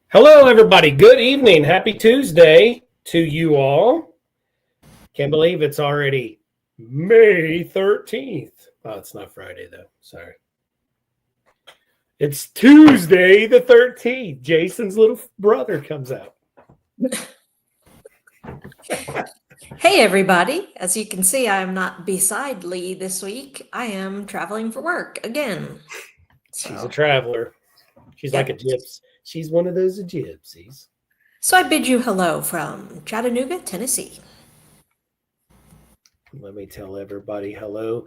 Hello, everybody. Good evening. Happy Tuesday to you all. Can't believe it's already May 13th. Oh, it's not Friday, though. Sorry. It's Tuesday the 13th. Jason's little brother comes out. Hey, everybody. As you can see, I am not beside Lee this week. I am traveling for work again. She's a traveler. She's like a gypsy. She's one of those gypsies. So I bid you hello from Chattanooga, Tennessee. Let me tell everybody hello.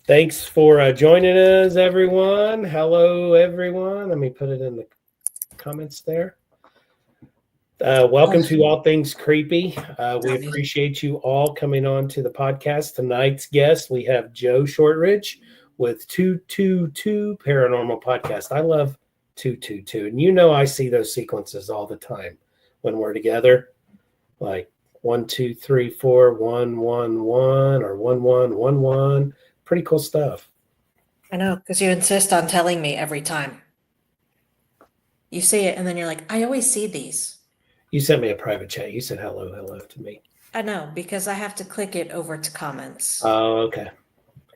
Thanks for joining us, everyone. Hello, everyone. Let me put it in the comments there. Welcome to All Things Creepy. We appreciate you all coming on to the podcast. Tonight's guest, we have Joe Shortridge with 222 Paranormal Podcast. I love 222, and you know I see those sequences all the time when we're together, like 1 2 3 4 1 1 1 or 1 1 1 1. Pretty cool stuff. I know, because you insist on telling me every time. You see it, and then you're like, I always see these. You sent me a private chat. You said hello to me. I know, because I have to click it over to comments. Oh, okay.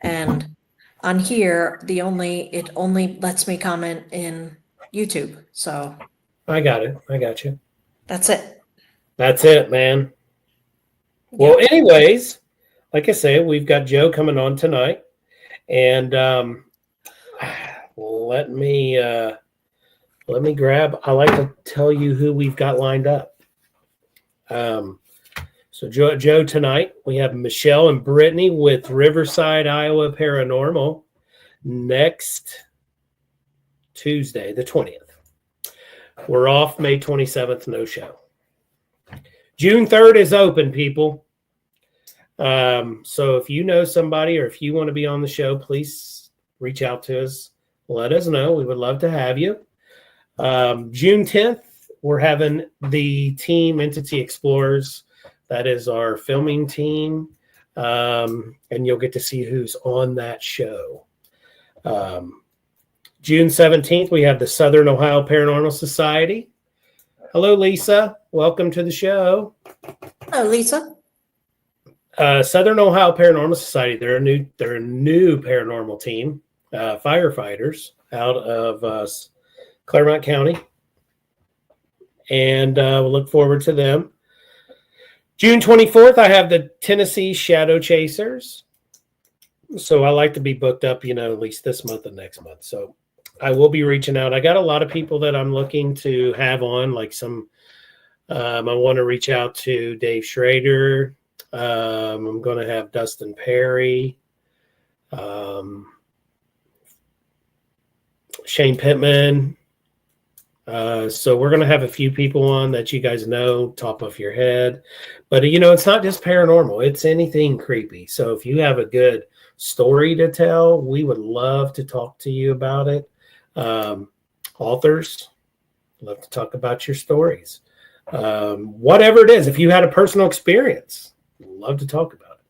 And on here, it only lets me comment in YouTube. So I got it. I got you. That's it. That's it, man. Well, anyways, like I said, we've got Joe coming on tonight, and let me grab. I like to tell you who we've got lined up. So Joe tonight, we have Michelle and Brittany with Riverside, Iowa Paranormal next Tuesday, the 20th. We're off May 27th, no show. June 3rd is open, people. So if you know somebody or if you want to be on the show, please reach out to us. Let us know. We would love to have you. June 10th, we're having the team Entity Explorers. That is our filming team. And you'll get to see who's on that show. June 17th, we have the Southern Ohio Paranormal Society. Hello, Lisa. Welcome to the show. Hello, Lisa. Southern Ohio Paranormal Society. They're a new paranormal team, firefighters out of Claremont County, and we'll look forward to them. June 24th, I have the Tennessee Shadow Chasers. So I like to be booked up, at least this month and next month. So I will be reaching out. I got a lot of people that I'm looking to have on, like some. I want to reach out to Dave Schrader. I'm going to have Dustin Perry, Shane Pittman. So we're going to have a few people on that you guys know, top of your head. But, it's not just paranormal. It's anything creepy. So if you have a good story to tell, we would love to talk to you about it. Authors, love to talk about your stories. Whatever it is, if you had a personal experience, love to talk about it.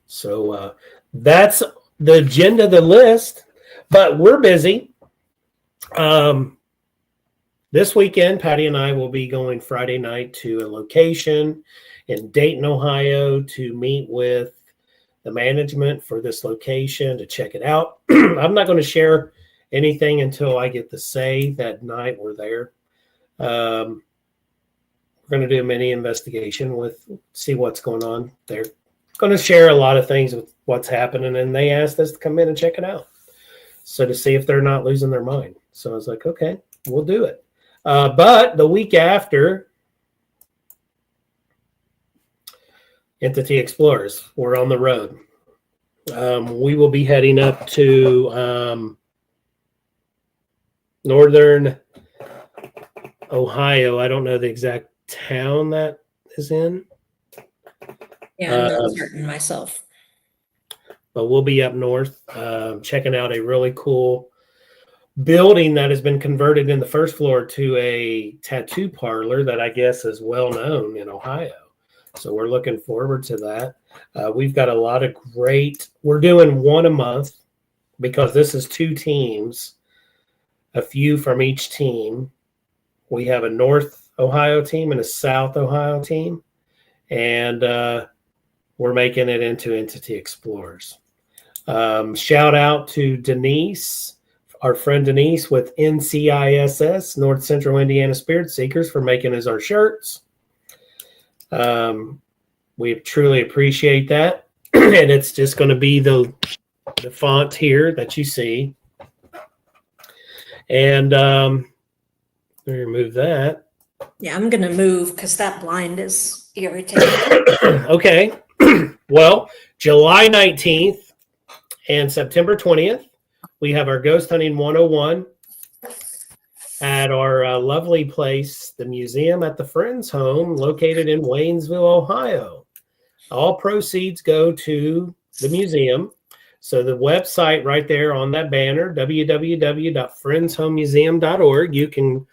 So that's the agenda, the list. But we're busy. This weekend, Patty and I will be going Friday night to a location in Dayton, Ohio to meet with the management for this location to check it out. I'm not going to share anything until I get the say that night we're there. We're going to do a mini investigation see what's going on. They're going to share a lot of things with what's happening, and they asked us to come in and check it out. So to see if they're not losing their mind. So I was like, okay, we'll do it. But the week after, Entity Explorers, we're on the road. We will be heading up to northern Ohio. I don't know the exact town that is in. Yeah, I'm not certain myself. But we'll be up north checking out a really cool building that has been converted in the first floor to a tattoo parlor that I guess is well known in Ohio. So we're looking forward to that. We've got a lot of we're doing one a month because this is 2 teams, a few from each team. We have a North Ohio team and a South Ohio team. And we're making it into Entity Explorers. Shout out to Denise, our friend Denise with NCISS, North Central Indiana Spirit Seekers, for making us our shirts. We truly appreciate that. And it's just going to be the font here that you see. And let me remove that. Yeah, I'm going to move because that blind is irritating. Okay. Well, July 19th and September 20th, we have our Ghost Hunting 101 at our lovely place, the Museum at the Friends Home, located in Waynesville, Ohio. All proceeds go to the museum. So the website right there on that banner, www.friendshomemuseum.org, you can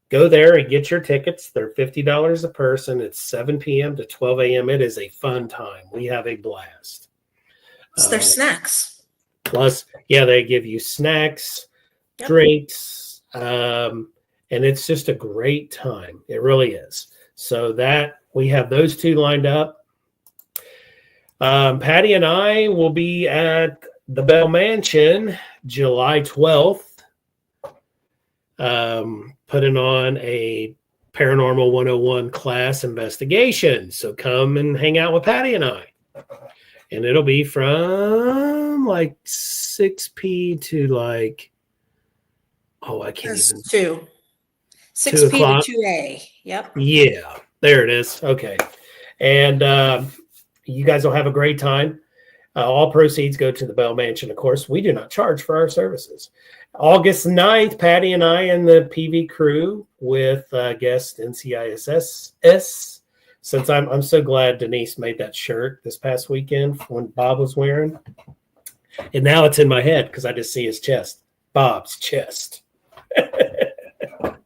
go there and get your tickets. They're $50 a person. It's 7 p.m. to 12 a.m. It is a fun time. We have a blast. It's their snacks. Plus, yeah, they give you snacks, drinks, and it's just a great time. It really is. So that we have those 2 lined up. Patty and I will be at the Bell Mansion July 12th. Putting on a Paranormal 101 class investigation. So come and hang out with Patty and I. And it'll be from like 6 p to like, I can't even. 2. 6 p to 2 a. Yep. Yeah, there it is. Okay. And you guys will have a great time. All proceeds go to the Bell Mansion. Of course, we do not charge for our services. August 9th, Patty and I and the PV crew with guest NCISS. Since I'm so glad Denise made that shirt this past weekend when Bob was wearing. And now it's in my head because I just see his chest. Bob's chest. I'm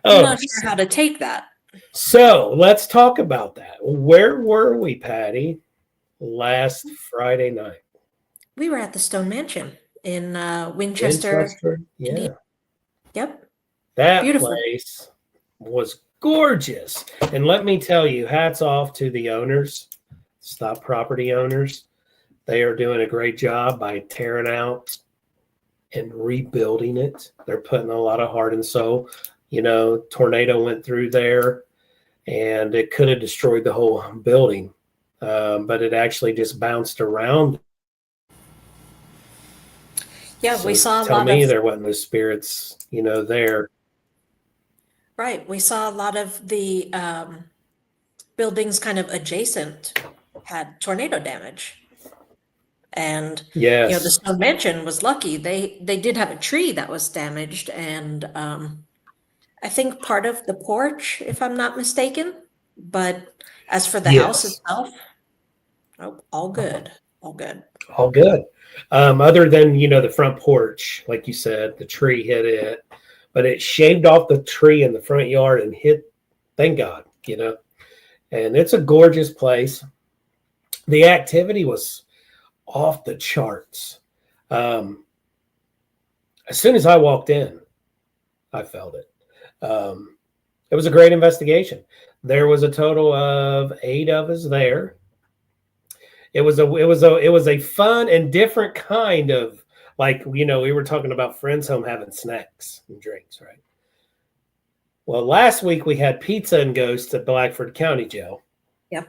not sure how to take that. So let's talk about that. Where were we, Patty, last Friday night? We were at the Stone Mansion in Winchester. Yeah. Indiana. Yep. That Beautiful place was gorgeous. And let me tell you, hats off to the owners, stop property owners. They are doing a great job by tearing out and rebuilding it. They're putting a lot of heart and soul. You know, tornado went through there and it could have destroyed the whole building. But it actually just bounced around. Yeah, So we saw a lot tell me of. there wasn't no spirits, there. Right. We saw a lot of the buildings kind of adjacent had tornado damage. And Yes. the Stone Mansion was lucky. They did have a tree that was damaged, and I think part of the porch, if I'm not mistaken. But as for the house itself, all good. All good. All good. Other than, the front porch, like you said, the tree hit it, but it shaved off the tree in the front yard and hit, thank God, and it's a gorgeous place. The activity was off the charts. As soon as I walked in, I felt it. It was a great investigation. There was a total of 8 of us there. It was a fun and different kind of, like, we were talking about Friends Home having snacks and drinks, right? Well, last week we had pizza and ghosts at Blackford County Jail. Yep.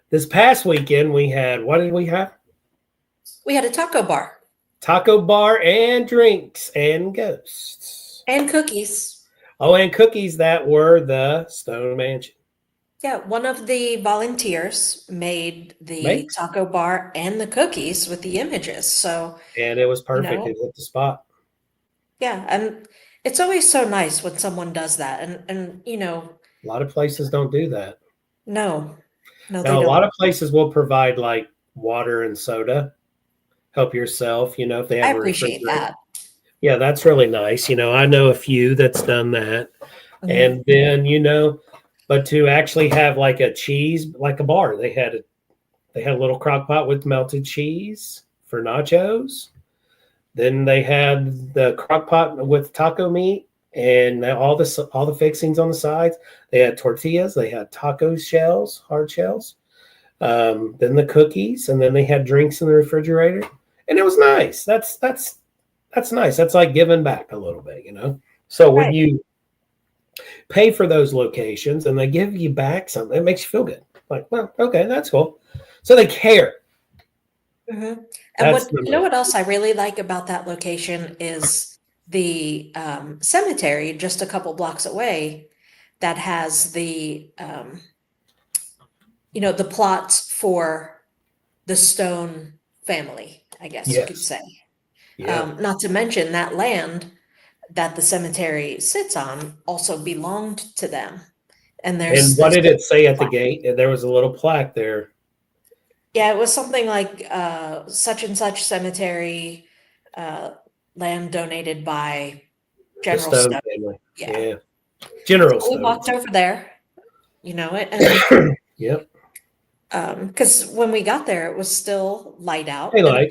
This past weekend we had, what did we have? We had a taco bar. Taco bar and drinks and ghosts. And cookies. Oh, and cookies that were the Stone Mansion. Yeah, one of the volunteers made the taco bar and the cookies with the images. So, and it was perfect. It hit the spot. Yeah, and It's always so nice when someone does that. And A lot of places don't do that. no, no, they Now, a lot don't. of places will provide like water and soda, help yourself, if they I have a appreciate refrigerator. that. Yeah, that's really nice. I know a few that's done that. Mhm. And then, but to actually have like a cheese, like a bar, they had a little crock pot with melted cheese for nachos. Then they had the crock pot with taco meat and all the fixings on the sides. They had tortillas, they had taco shells, hard shells. Then the cookies, and then they had drinks in the refrigerator, and it was nice. That's nice. That's like giving back a little bit. So when Right. you pay for those locations and they give you back something, it makes you feel good. Like, well, okay, that's cool. So they care. hmm And That's number one. what else I really like about that location is the cemetery just a couple blocks away that has the plots for the Stone family, I guess you could Yes. say. Yeah. Not to mention that land that the cemetery sits on also belonged to them. And And there's what this, did it say at the gate? There was a little plaque there. yeah, it was something like such and such cemetery, uh, land donated by The General Stone Stone. family. Yeah. Yeah. General We Stone. walked over there, and Yep. because when we got there, it was still light out. And Daylight.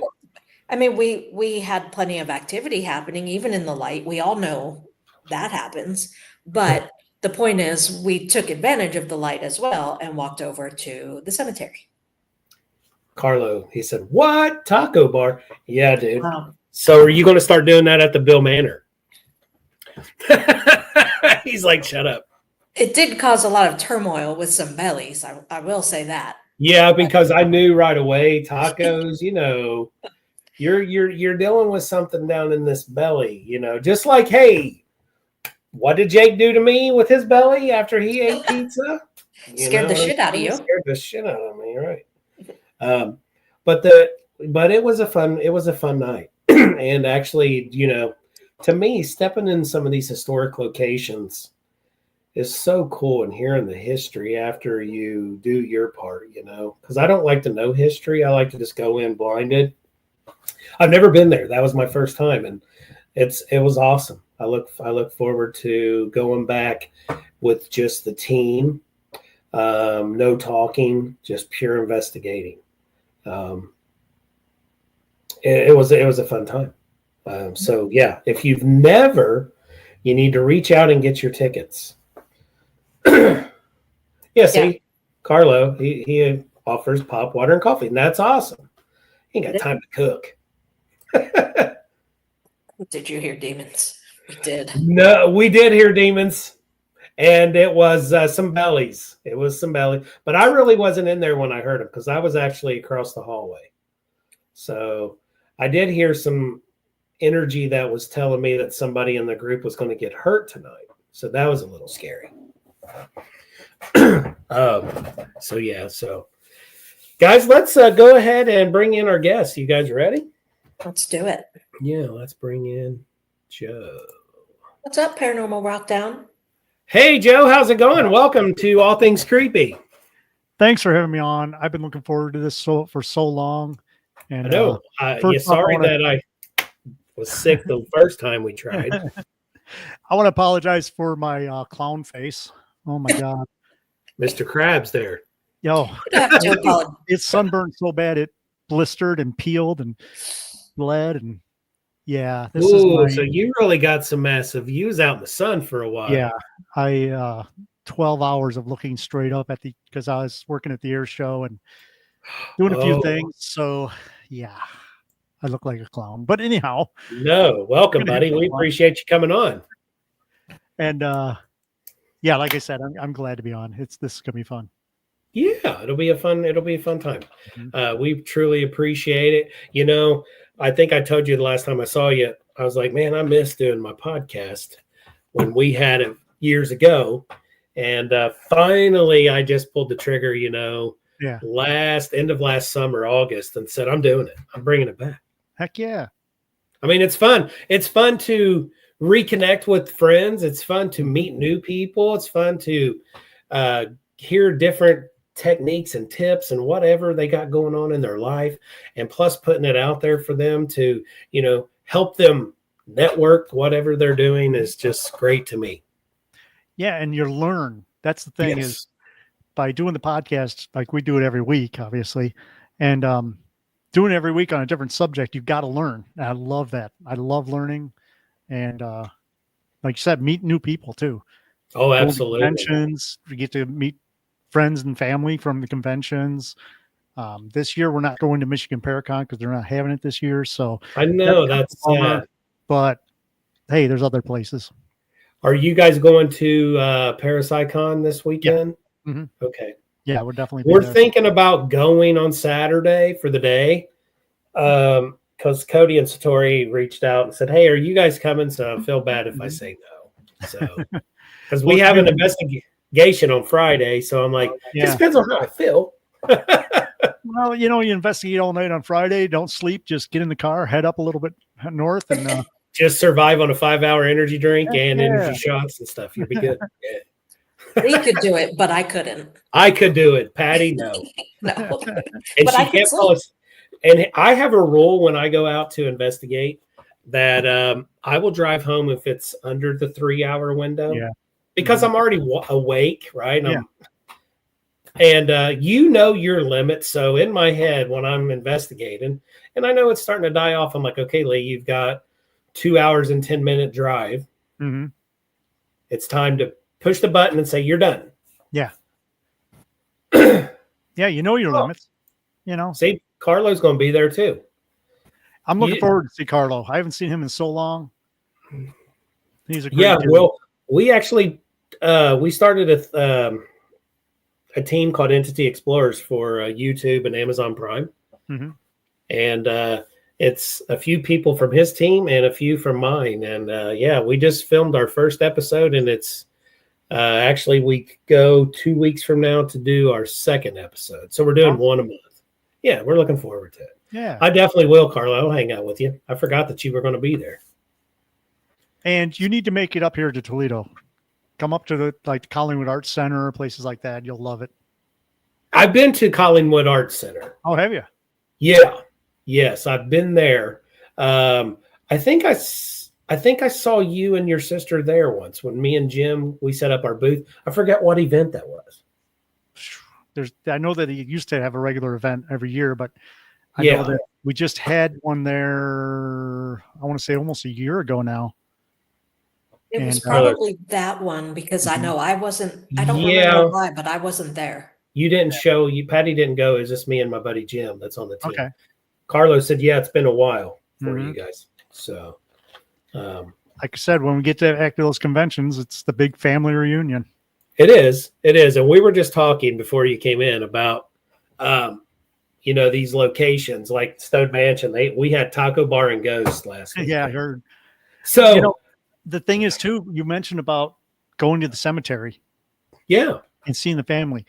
I mean, we had plenty of activity happening, even in the light. We all know that happens. But the point is, we took advantage of the light as well and walked over to the cemetery. Carlo, he said, "What taco bar?" Yeah, dude. Wow. So are you going to start doing that at the Bill Manor? He's like, "Shut up." It did cause a lot of turmoil with some bellies. I will say that. Yeah, But because I knew right away tacos. You're dealing with something down in this belly. Just like, hey, what did Jake do to me with his belly after he ate pizza? You scared know the what I'm shit out of saying? you. Scared the shit out of me, right? Um, but it was a fun night, and actually, to me, stepping in some of these historic locations is so cool, and hearing the history after you do your part, because I don't like to know history. I like to just go in blinded. I've never been there. That was my first time, and it was awesome. I look forward to going back with just the team, no talking, just pure investigating. Um, it was a fun time. So yeah, if you've never, you need to reach out and get your tickets. Yeah, Yeah. see, Carlo, he offers pop, water, and coffee, and that's awesome. He ain't got time to cook. Did you hear demons? We did. No, we did hear demons, and it was some bellies. It was some belly, but I really wasn't in there when I heard them because I was actually across the hallway. So I did hear some energy that was telling me that somebody in the group was going to get hurt tonight. So that was a little scary. So yeah, guys, let's go ahead and bring in our guests. You guys ready? Let's do it. Yeah, let's bring in Joe. What's up, Paranormal Rockdown? Hey, Joe, how's it going? Welcome to All Things Creepy. Thanks for having me on. I've been looking forward to this for so long. And I know. Sorry that I was sick the first time we tried. I want to apologize for my clown face. Oh my God. Mr. Krabs there. Yo, You have to apologize. it's sunburned so bad it blistered and peeled and bled. And yeah, this is so you really got some massive views out in the sun for a while. Yeah, I 12 hours of looking straight up because I was working at the air show and doing a few things. So yeah, I look like a clown. But anyhow. No, welcome, buddy. We appreciate you coming on. And yeah, like I said, I'm glad to be on. This is gonna be fun. Yeah, it'll be a fun time. We truly appreciate it. I think I told you the last time I saw you, I was like, man, I miss doing my podcast when we had it years ago. And finally, I just pulled the trigger, end of last summer, August, and said, I'm doing it. I'm bringing it back. Heck yeah. I mean, it's fun. It's fun to reconnect with friends. It's fun to meet new people. It's fun to hear different techniques and tips and whatever they got going on in their life. And plus putting it out there for them to, help them network whatever they're doing is just great to me. Yeah. And you learn. That's the thing is by doing the podcast, like we do it every week, obviously. And doing it every week on a different subject, you've got to learn. And I love that. I love learning. And like you said, meet new people too. Oh, absolutely. Conventions, we get to meet friends and family from the conventions. This year, we're not going to Michigan Paracon because they're not having it this year. So I know that's sad. But hey, there's other places. Are you guys going to Parasicon this weekend? Yeah. Mm-hmm. Okay. Yeah, we're definitely. We're thinking about going on Saturday for the day. Because Cody and Satori reached out and said, "Hey, are you guys coming?" So I feel bad if I say no. So because we have an investigation on Friday, so I'm like, it depends on how I feel. Well, you investigate all night on Friday. Don't sleep. Just get in the car, head up a little bit north, and just survive on a 5-hour energy drink and energy shots and stuff. You'll be good. Yeah. He could do it, but I couldn't. I could do it, Patty. No, no. And but she can't fall asleep. And I have a rule when I go out to investigate that I will drive home if it's under the 3-hour window because I'm already awake, right? And your limit. So in my head, when I'm investigating, and I know it's starting to die off, I'm like, okay, Lee, you've got 2 hours and 10-minute drive. Mm-hmm. It's time to push the button and say, you're done. Yeah. Yeah. Your limits, See, Carlo's going to be there too. I'm looking forward to see Carlo. I haven't seen him in so long. He's a great dude. Well, we actually we started a team called Entity Explorers for YouTube and Amazon Prime, and it's a few people from his team and a few from mine. And we just filmed our first episode, and it's actually we go 2 weeks from now to do our second episode. So we're doing one a month. Yeah, we're looking forward to it. Yeah. I definitely will, Carlo. I'll hang out with you. I forgot that you were going to be there. And you need to make it up here to Toledo. Come up to the Collingwood Arts Center, places like that. You'll love it. I've been to Collingwood Arts Center. Oh, have you? Yeah. Yes, I've been there. I think I saw you and your sister there once when me and Jim, we set up our booth. I forget what event that was. I know that he used to have a regular event every year, but I know that we just had one there, I want to say almost a year ago now. It was probably that one because I know I wasn't, I don't remember why, but I wasn't there. You didn't show, Patty didn't go. It was just me and my buddy Jim that's on the team. Okay. Carlos said, it's been a while for you guys. So, like I said, when we get to act those conventions, it's the big family reunion. It is. And we were just talking before you came in about, these locations like Stone Mansion. We had Taco Bar and Ghost last week. Yeah, I heard. So the thing is too, you mentioned about going to the cemetery. Yeah. And seeing the family.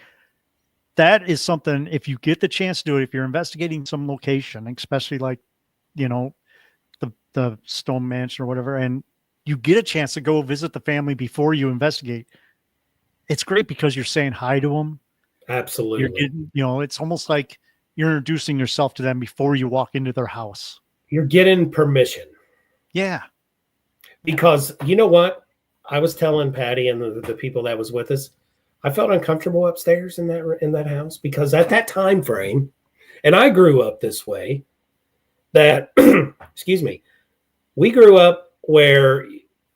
That is something, if you get the chance to do it, if you're investigating some location, especially like, the Stone Mansion or whatever, and you get a chance to go visit the family before you investigate, it's great because you're saying hi to them. Absolutely. You're getting, it's almost like you're introducing yourself to them before you walk into their house. You're getting permission. Yeah. Because you know what? I was telling Patty and the people that was with us, I felt uncomfortable upstairs in that house because at that time frame, and I grew up this way, that, excuse me, we grew up where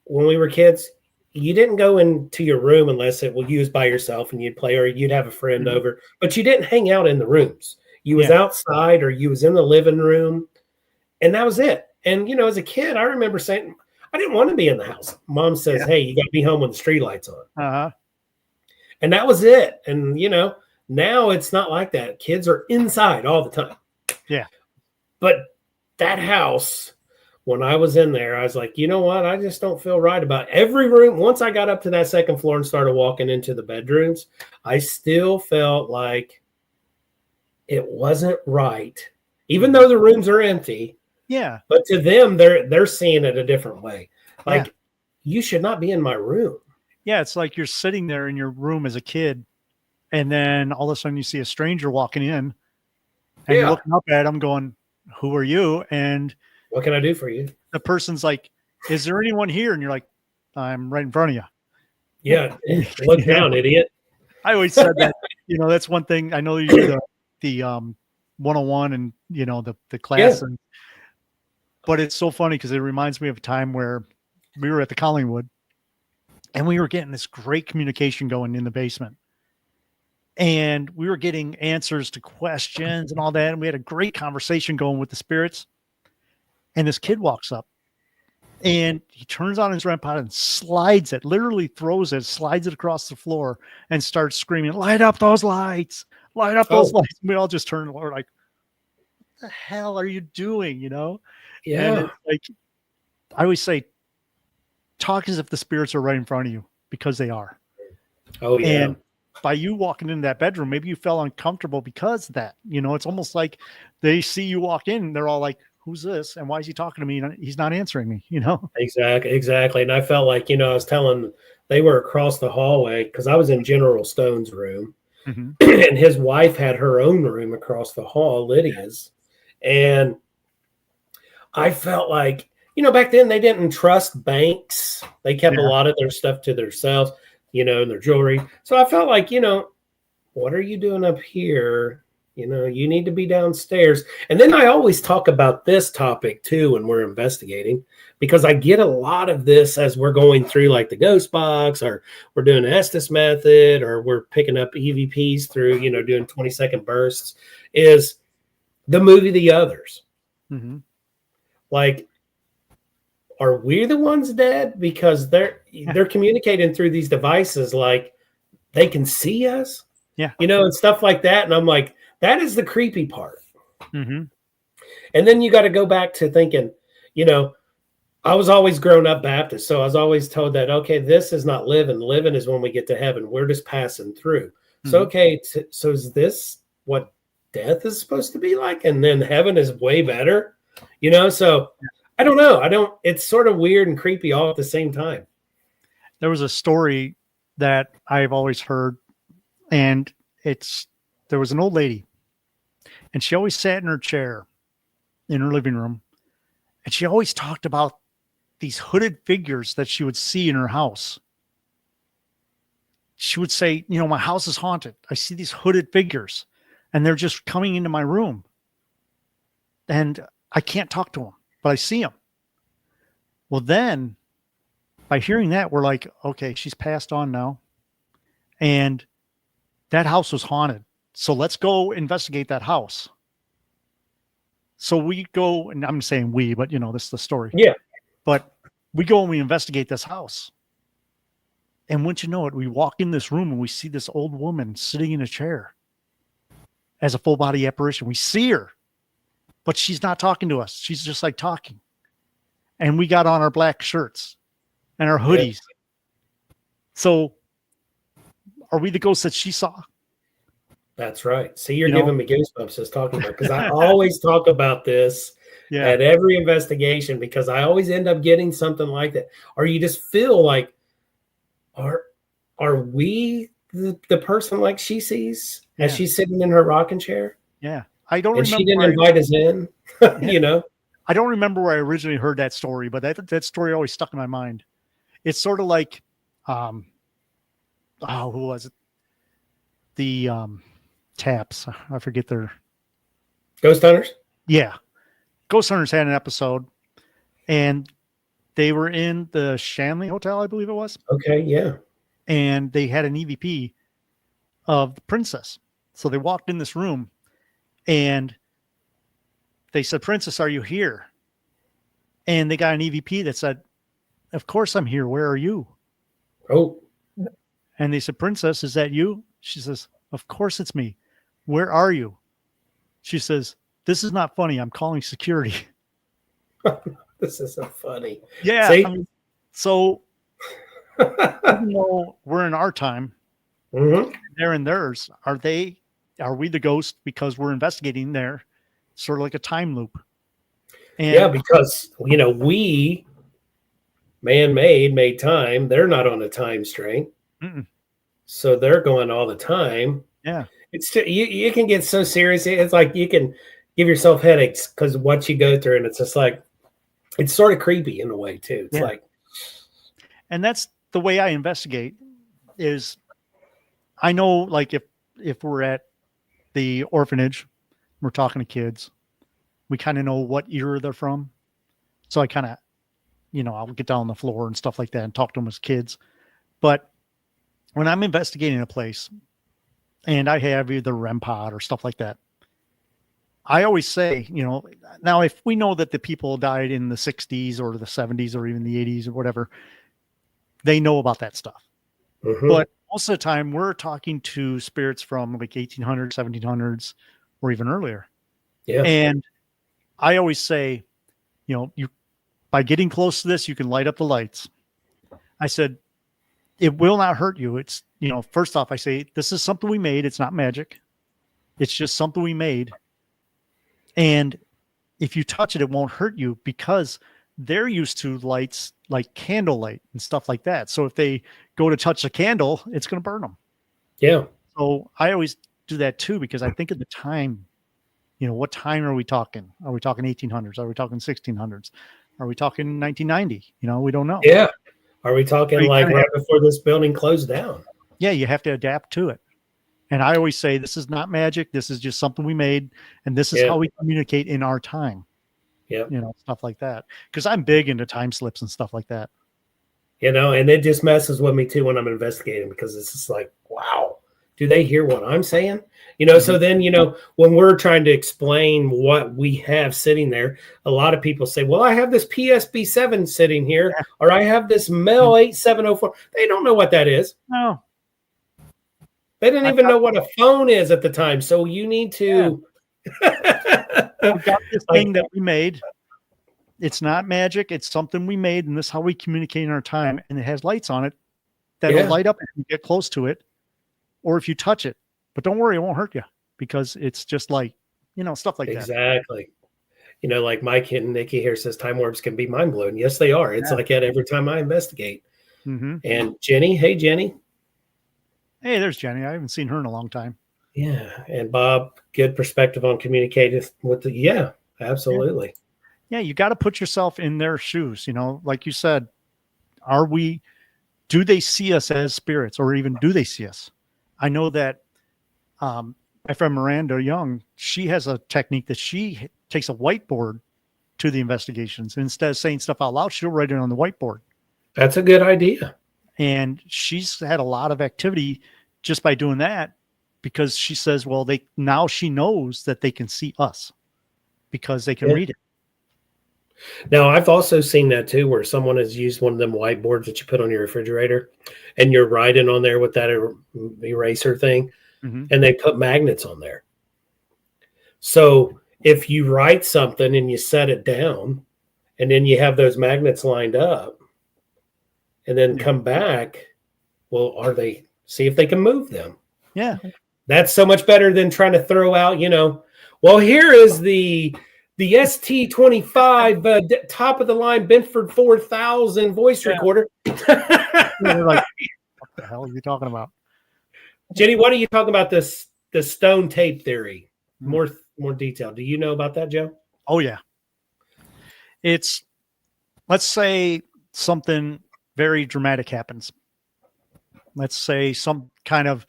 when we were kids, you didn't go into your room unless it was used by yourself and you'd play or you'd have a friend over, but you didn't hang out in the rooms. You was outside or you was in the living room and that was it. And, as a kid, I remember saying, I didn't want to be in the house. Mom says, hey, you got to be home when the street lights on. Uh-huh. And that was it. And, now it's not like that. Kids are inside all the time. Yeah. But that house, when I was in there, I was like, you know what? I just don't feel right about every room. Once I got up to that second floor and started walking into the bedrooms, I still felt like it wasn't right, even though the rooms are empty. Yeah. But to them, they're seeing it a different way. Like you should not be in my room. Yeah, it's like you're sitting there in your room as a kid, and then all of a sudden you see a stranger walking in, and you're looking up at them going, who are you? And what can I do for you? The person's like, is there anyone here? And you're like, I'm right in front of you. Yeah. Look down, idiot. I always said that, that's one thing. I know you do the 101 and, the class. Yeah. But it's so funny because it reminds me of a time where we were at the Collingwood and we were getting this great communication going in the basement. And we were getting answers to questions and all that. And we had a great conversation going with the spirits. And this kid walks up and he turns on his REM pod and slides it, literally throws it, slides it across the floor and starts screaming, light up those lights, light up those lights. And we all just turned and we're like, what the hell are you doing? Yeah. And it's like, I always say, talk as if the spirits are right in front of you, because they are. Oh, yeah. And by you walking into that bedroom, maybe you felt uncomfortable because of that. It's almost like they see you walk in and they're all like, who's this? And why is he talking to me? And he's not answering me, Exactly. And I felt like, I was telling, they were across the hallway because I was in General Stone's room. Mm-hmm. And his wife had her own room across the hall, Lydia's. And I felt like, back then they didn't trust banks. They kept a lot of their stuff to themselves, and their jewelry. So I felt like, what are you doing up here? You need to be downstairs. And then I always talk about this topic too when we're investigating, because I get a lot of this as we're going through like the ghost box, or we're doing Estes method, or we're picking up EVPs through, doing 20-second bursts, is the movie The Others. Mm-hmm. Like, are we the ones dead? Because they're communicating through these devices, like they can see us, and stuff like that. And I'm like, that is the creepy part. Mm-hmm. And then you got to go back to thinking, I was always grown up Baptist. So I was always told that, okay, this is not living. Living is when we get to heaven. We're just passing through. Mm-hmm. So, okay. So is this what death is supposed to be like? And then heaven is way better, So I don't know. It's sort of weird and creepy all at the same time. There was a story that I've always heard, and there was an old lady, and she always sat in her chair in her living room, and she always talked about these hooded figures that she would see in her house. She would say, my house is haunted. I see these hooded figures, and they're just coming into my room, and I can't talk to them, but I see them. Well, then by hearing that, we're like, okay, she's passed on now, and that house was haunted. So let's go investigate that house. So we go, and I'm saying we, but this is the story. Yeah. But we go and we investigate this house. And once you know it, we walk in this room and we see this old woman sitting in a chair as a full body apparition. We see her, but she's not talking to us. She's just like talking. And we got on our black shirts and our hoodies. Yeah. So are we the ghosts that she saw? That's right. See, you're giving me goosebumps just talking about it, because I always talk about this at every investigation, because I always end up getting something like that. Or you just feel like, are we the person like she sees as she's sitting in her rocking chair? Yeah. I don't and remember. She didn't invite us in, I don't remember where I originally heard that story, but that story always stuck in my mind. It's sort of like, who was it? The Taps. I forget their Ghost Hunters. Yeah. Ghost Hunters had an episode, and they were in the Shanley Hotel, I believe it was. Okay. Yeah. And they had an EVP of the princess. So they walked in this room and they said, "Princess, are you here?" And they got an EVP that said, "Of course I'm here. Where are you?" Oh. And they said, "Princess, is that you?" She says, "Of course it's me. Where are you?" She says, "This is not funny. I'm calling security." This isn't funny. Yeah. See? I mean, so even though we're in our time, they're in theirs. Are we the ghost because we're investigating there? Sort of like a time loop. And yeah, because we man-made, made time. They're not on a time strain. Mm-mm. So they're going all the time. Yeah. It's you can get so serious. It's like you can give yourself headaches because what you go through, and it's just like it's sort of creepy in a way too. It's like, and that's the way I investigate. Is I know, like if we're at the orphanage, we're talking to kids, we kind of know what era they're from. So I kind of, I'll get down on the floor and stuff like that and talk to them as kids. But when I'm investigating a place and I have either REM pod or stuff like that, I always say, now if we know that the people died in the 60s or the 70s or even the 80s or whatever, they know about that stuff. mm-hmm. But most of the time we're talking to spirits from like 1800s, 1700s, or even earlier. Yeah. And I always say, you by getting close to this, you can light up the lights. I said, it will not hurt you. It's, first off, I say, this is something we made. It's not magic. It's just something we made. And if you touch it, it won't hurt you because they're used to lights like candlelight and stuff like that. So if they go to touch a candle, it's going to burn them. Yeah. So I always do that too, because I think at the time, what time are we talking? Are we talking 1800s? Are we talking 1600s? Are we talking 1990? We don't know. Yeah. Are we talking So like right before this building closed down? Yeah, you have to adapt to it. And I always say, this is not magic. This is just something we made. And this is how we communicate in our time. Yeah. Stuff like that. Because I'm big into time slips and stuff like that. And it just messes with me too when I'm investigating, because it's just like, wow, do they hear what I'm saying? So then, when we're trying to explain what we have sitting there, a lot of people say, well, I have this PSB7 sitting here, or I have this MEL 8704. They don't know what that is. No. They didn't even know what a phone is at the time. So you need to. We got this thing that we made. It's not magic. It's something we made, and this is how we communicate in our time. And it has lights on it that'll light up if you get close to it, or if you touch it. But don't worry, it won't hurt you because it's just like, stuff like that. Exactly. Like Mike and Nikki here says time orbs can be mind blowing. Yes, they are. It's like that every time I investigate. Mm-hmm. And Jenny, hey, Jenny. Hey, there's Jenny. I haven't seen her in a long time. Yeah. And Bob, good perspective on communicating with absolutely. Yeah, you got to put yourself in their shoes. Like you said, do they see us as spirits, or even do they see us? I know that my friend Miranda Young, she has a technique that she takes a whiteboard to the investigations. And instead of saying stuff out loud, she'll write it on the whiteboard. That's a good idea. And she's had a lot of activity just by doing that, because she says, well, now she knows that they can see us because they can read it. Now, I've also seen that too, where someone has used one of them whiteboards that you put on your refrigerator, and you're writing on there with that eraser thing, and they put magnets on there. So if you write something and you set it down, and then you have those magnets lined up, and then come back, well, see if they can move them. Yeah. That's so much better than trying to throw out, well, here is the ST25 top of the line Benford 4000 voice recorder. They're like, what the hell are you talking about? Jenny, what are you talking about the stone tape theory? More detail. Do you know about that, Joe? Oh, yeah. It's, let's say something very dramatic happens. Let's say some kind of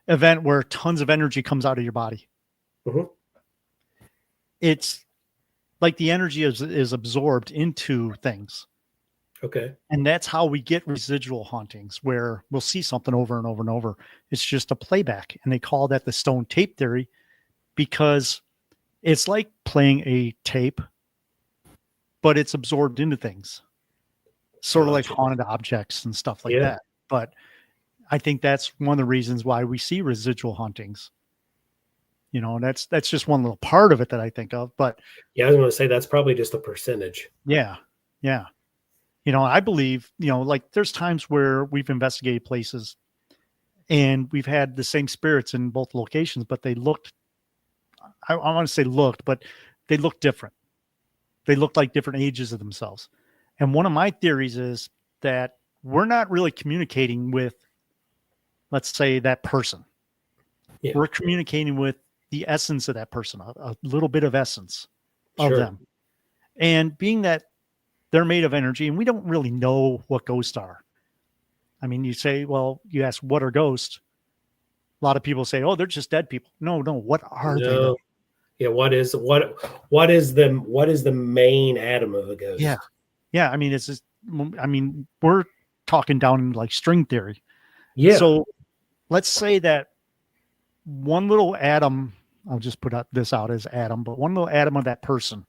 event where tons of energy comes out of your body. Mm-hmm. It's like the energy is absorbed into things. Okay. And that's how we get residual hauntings, where we'll see something over and over and over. It's just a playback. And they call that the stone tape theory, because it's like playing a tape, but it's absorbed into things. Sort of like haunted objects and stuff like that. But I think that's one of the reasons why we see residual hauntings. That's just one little part of it that I think of. But yeah, I was going to say that's probably just a percentage. Yeah. Yeah. I believe, like there's times where we've investigated places and we've had the same spirits in both locations, but they looked, I want to say but they looked different. They looked like different ages of themselves. And one of my theories is that we're not really communicating with, let's say, that person. Yeah. We're communicating with the essence of that person, a little bit of essence of them. And being that they're made of energy, and we don't really know what ghosts are. I mean, you say, well, you ask, what are ghosts? A lot of people say, oh, they're just dead people. No, what are they? Though? Yeah, what is the main atom of a ghost? Yeah. I mean, it's just, we're talking down like string theory. Yeah. So let's say that one little atom, I'll just put this out as atom, but one little atom of that person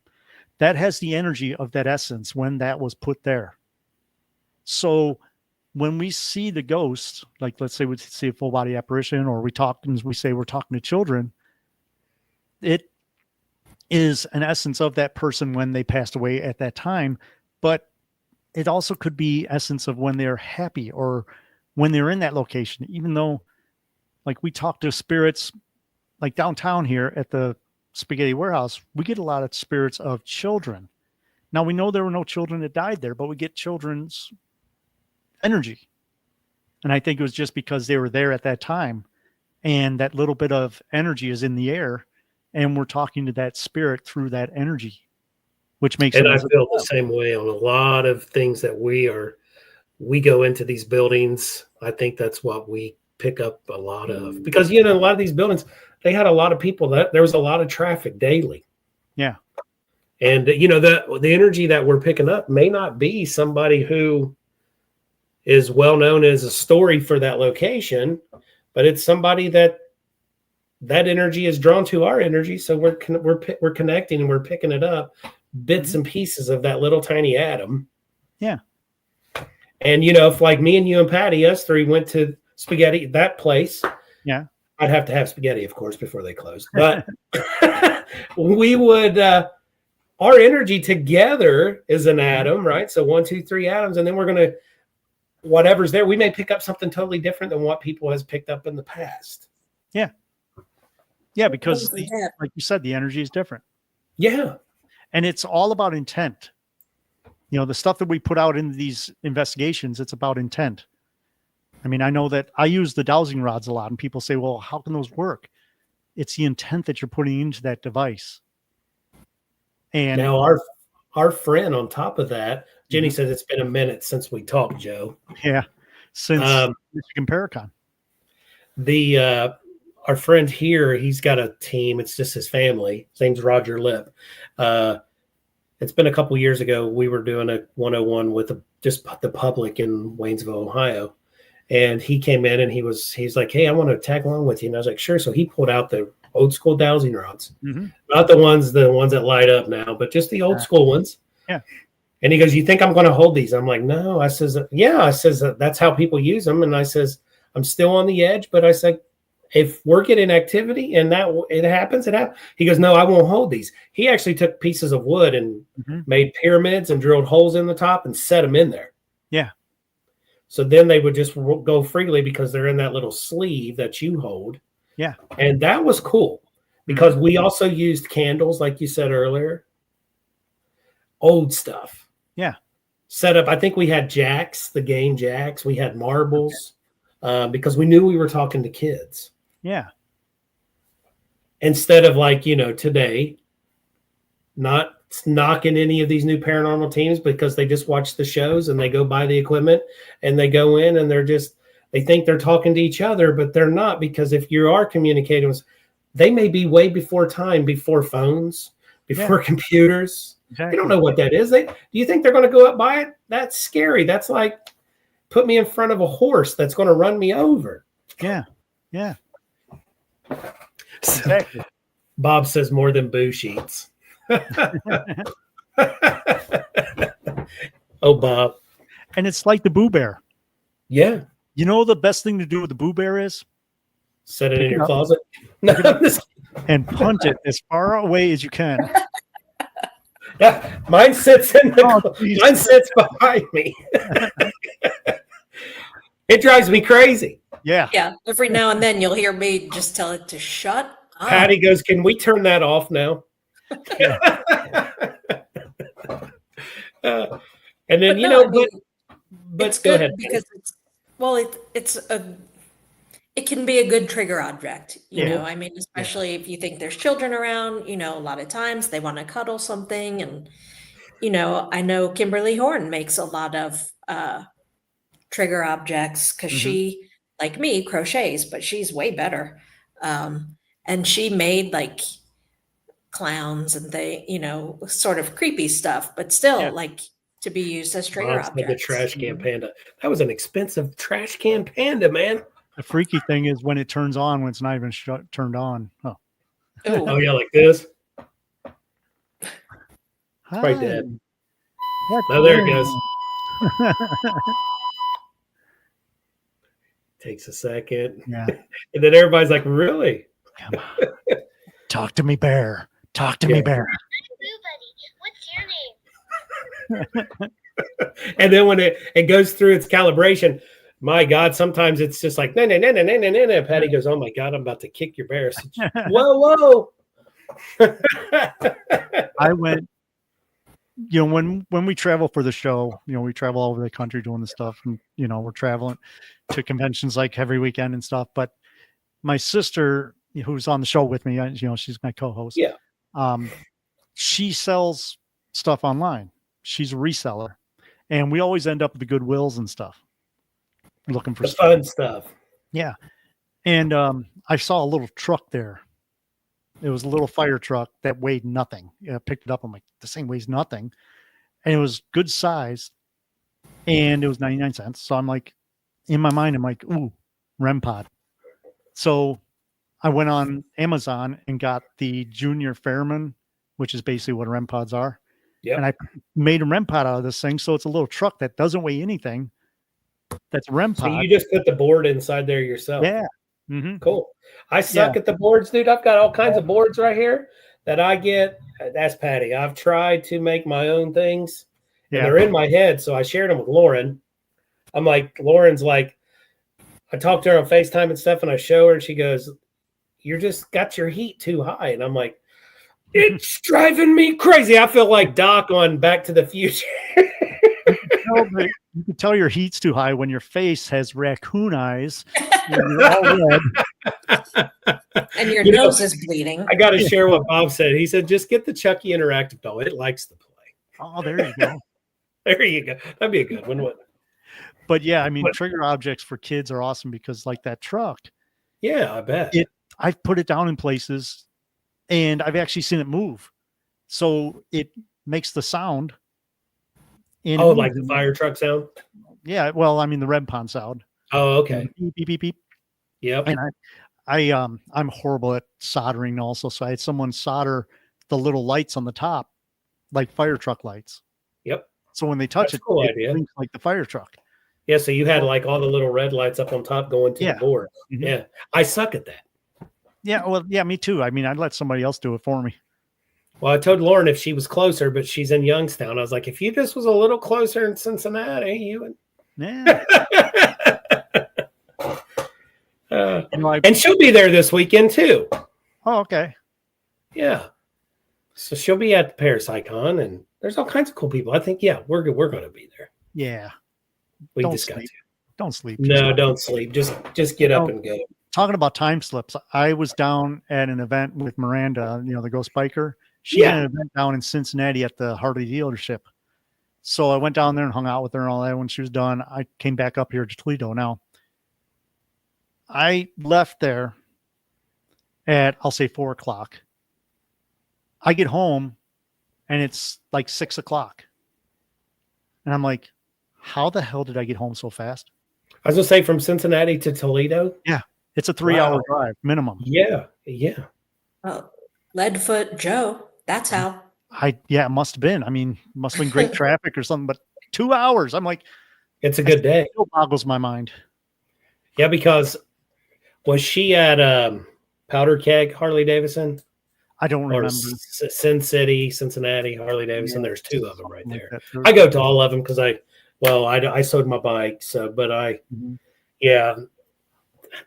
that has the energy of that essence when that was put there. So when we see the ghost, like let's say we see a full body apparition, or we say we're talking to children, it is an essence of that person when they passed away at that time, but it also could be essence of when they're happy or when they're in that location, even though like we talk to spirits like downtown here at the Spaghetti Warehouse, we get a lot of spirits of children. Now we know there were no children that died there, but we get children's energy. And I think it was just because they were there at that time and that little bit of energy is in the air and we're talking to that spirit through that energy, which makes I feel the same way on a lot of things that we go into these buildings. I think that's what we pick up a lot of, because a lot of these buildings, they had a lot of people, that there was a lot of traffic daily. Yeah. And the energy that we're picking up may not be somebody who is well known as a story for that location, but it's somebody that energy is drawn to our energy. So we're connecting and we're picking it up, bits and pieces of that little tiny atom. Yeah. And if like me and you and Patty, us three went to Spaghetti, that place. Yeah. I'd have to have spaghetti, of course, before they closed. But we would, our energy together is an atom, right? So 1, 2, 3 atoms. And then we're going to, whatever's there, we may pick up something totally different than what people has picked up in the past. Yeah. Yeah, because like you said, the energy is different. Yeah. And it's all about intent. The stuff that we put out into these investigations, it's about intent. I mean, I know that I use the dowsing rods a lot, and people say, well, how can those work? It's the intent that you're putting into that device. And now our friend on top of that, Jenny says it's been a minute since we talked, Joe. Yeah. Since Michigan Paracon. Our friend here, he's got a team. It's just his family. His name's Roger Lip. It's been a couple years ago. We were doing a 101 with just the public in Waynesville, Ohio. And he came in and he's like, hey, I want to tag along with you. And I was like, sure. So he pulled out the old school dowsing rods, not the ones that light up now, but just the old school ones. Yeah. And he goes, you think I'm going to hold these? I'm like, no. I says, yeah. I says, that's how people use them. And I says, I'm still on the edge, but I said, if we're getting activity and that it happens, it happens. He goes, no, I won't hold these. He actually took pieces of wood and made pyramids and drilled holes in the top and set them in there. Yeah. So then they would just go freely because they're in that little sleeve that you hold. Yeah. And that was cool because we also used candles, like you said earlier. Old stuff. Yeah. Set up. I think we had jacks, the game jacks. We had marbles because we knew we were talking to kids. Yeah. Instead of like, today, not knocking any of these new paranormal teams because they just watch the shows and they go buy the equipment and they go in and they think they're talking to each other, but they're not, because if you are communicating with, they may be way before time, before phones, before computers. Exactly. You don't know what that is. Do you think they're going to go up by it? That's scary. That's like put me in front of a horse that's going to run me over. Yeah. Yeah. Exactly. Bob says more than boo sheets. Oh, Bob. And it's like the Boo Bear. Yeah. The best thing to do with the Boo Bear is set it in your closet. No, and punt it as far away as you can. Yeah, mine sits mine sits behind me. It drives me crazy. Yeah. Yeah. Every now and then you'll hear me just tell it to shut up. Patty goes, can we turn that off now? And then, But it's go good ahead. because it can be a good trigger object, you know. I mean, especially if you think there's children around, you know, a lot of times they want to cuddle something. And, you know, I know Kimberly Horn makes a lot of trigger objects because she, like me, crochets, but she's way better. And she made like clowns and you know, sort of creepy stuff, but still like to be used as trigger objects. The trash can panda. That was an expensive trash can panda, man. The freaky thing is when it turns on, when it's not even turned on. Oh, oh yeah, like this. Hi. Right dead. Oh, there it goes. Takes a second. Yeah. And then everybody's like, really? Come on. Talk to me, bear. Talk to me, bear. What's your name? And then when it goes through its calibration, my God, sometimes it's just like, no. Patty goes, oh my God, I'm about to kick your bear. Whoa. I went, you know, when we travel for the show, you know, we travel all over the country doing the stuff, and, you know, we're traveling to conventions like every weekend and stuff. But my sister, who's on the show with me, you know, she's my co-host. Yeah. She sells stuff online. She's a reseller, and we always end up at the Goodwills and stuff, looking for the fun stuff. Yeah. And I saw a little truck there. It was a little fire truck that weighed nothing. I picked it up. I'm like, this thing weighs nothing. And it was good size. And it was 99 cents. So I'm like, in my mind, I'm like, ooh, REM pod. So I went on Amazon and got the Junior Fairman, which is basically what REM pods are. Yep. And I made a REM pod out of this thing. So it's a little truck that doesn't weigh anything. That's a REM pod. So you just put the board inside there yourself. Yeah. Cool. I suck at the boards, dude. I've got all kinds of boards right here that I get. That's Patty. I've tried to make my own things. And they're in my head. So I shared them with Lauren. I'm like, Lauren's like, I talked to her on FaceTime and stuff, and I show her, and she goes, you're just got your heat too high. And I'm like, it's driving me crazy. I feel like Doc on Back to the Future. You can tell your heat's too high when your face has raccoon eyes. You're all red. And your nose is bleeding. I got to share what Bob said. He said, just get the Chucky Interactive doll. It likes to play. Oh, there you go. There you go. That'd be a good one, wouldn't it? But yeah, I mean, trigger objects for kids are awesome because, like that truck. Yeah, I bet. I've put it down in places and I've actually seen it move. So it makes the sound. Oh, like the fire truck sound? Yeah. Well, I mean, the REM pod sound. Oh, okay. Beep, beep, beep, beep. Yep. And I'm horrible at soldering also. So I had someone solder the little lights on the top, like fire truck lights. Yep. So when they touch it, cool it idea. blinks like the fire truck. Yeah. So you had like all the little red lights up on top going to the board. Mm-hmm. Yeah. I suck at that. Yeah. Well, yeah, me too. I mean, I'd let somebody else do it for me. Well, I told Lauren if she was closer, but she's in Youngstown. I was like, if you just was a little closer in Cincinnati, you would. Yeah. And she'll be there this weekend too. Oh, okay. Yeah. So she'll be at the Paris Icon, and there's all kinds of cool people. I think, yeah, we're going to be there. Yeah. We don't just sleep. got to. Don't sleep. No, don't sleep. Just get up and go. Talking about time slips, I was down at an event with Miranda, you know, the Ghost Biker. She had an event down in Cincinnati at the Harley dealership. So I went down there and hung out with her and all that. When she was done, I came back up here to Toledo. Now, I left there at, I'll say 4:00. I get home and it's like 6:00. And I'm like, how the hell did I get home so fast? I was going to say from Cincinnati to Toledo. Yeah. It's a 3-hour drive minimum. Yeah. Yeah. Oh, Leadfoot Joe. That's how. It must have been. I mean, must have been great traffic or something, but 2 hours. I'm like, it's a good day. It still boggles my mind. Yeah, because was she at Powder Keg Harley Davidson? I don't remember. Sin City, Cincinnati, Harley Davidson. There's two of them right there. Like I go to all of them because I sold my bike. So, but yeah.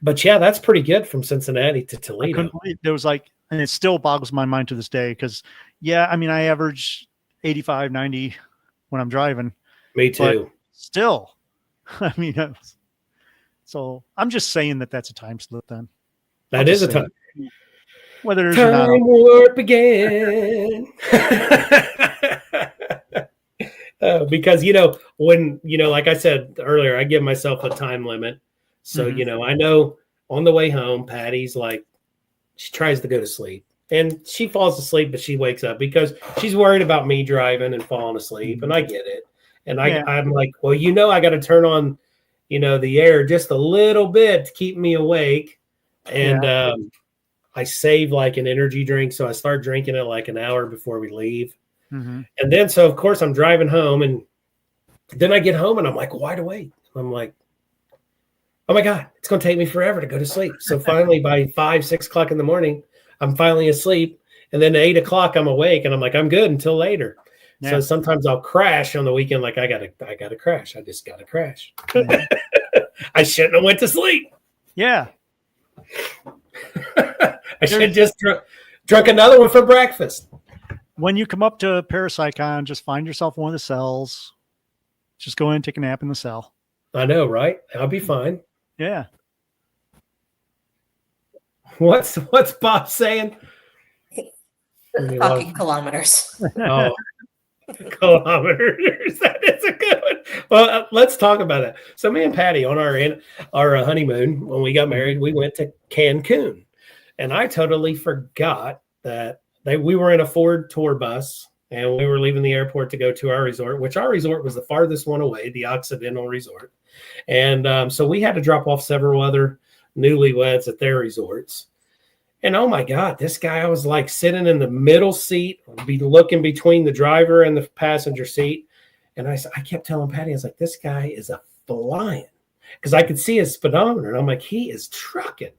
But yeah, that's pretty good from Cincinnati to Toledo. There was like, and it still boggles my mind to this day because, yeah, I mean, I average 85, 90 when I'm driving. Me too. Still, I mean, so I'm just saying that that's a time slip then. That is a time. Whether there's Time warp again. Because, when, like I said earlier, I give myself a time limit. So, I know on the way home, Patty's like, she tries to go to sleep and she falls asleep, but she wakes up because she's worried about me driving and falling asleep. And I get it. And I'm like, well, I got to turn on, the air just a little bit to keep me awake. And I save like an energy drink. So I start drinking it like an hour before we leave. And then, so of course I'm driving home and then I get home and I'm like wide awake. I'm like, oh my God, it's going to take me forever to go to sleep. So finally by 5, 6 o'clock in the morning, I'm finally asleep. And then at 8 o'clock, I'm awake and I'm like, I'm good until later. Yeah. So sometimes I'll crash on the weekend. Like I gotta crash. I just gotta crash. Yeah. I shouldn't have went to sleep. Yeah. I should have just drunk another one for breakfast. When you come up to Parapsychon, just find yourself one of the cells. Just go in and take a nap in the cell. I know, right? I'll be fine. Yeah. What's Bob saying? Talking kilometers. Oh, kilometers. That is a good one. Well, let's talk about it. So me and Patty on our honeymoon, when we got married, we went to Cancun. And I totally forgot that we were in a Ford tour bus and we were leaving the airport to go to our resort, which our resort was the farthest one away, the Occidental Resort. And so we had to drop off several other newlyweds at their resorts. And oh my God, this guy, I was like sitting in the middle seat, be looking between the driver and the passenger seat. And I kept telling Patty, I was like, this guy is a flying, because I could see his speedometer. And I'm like, he is trucking.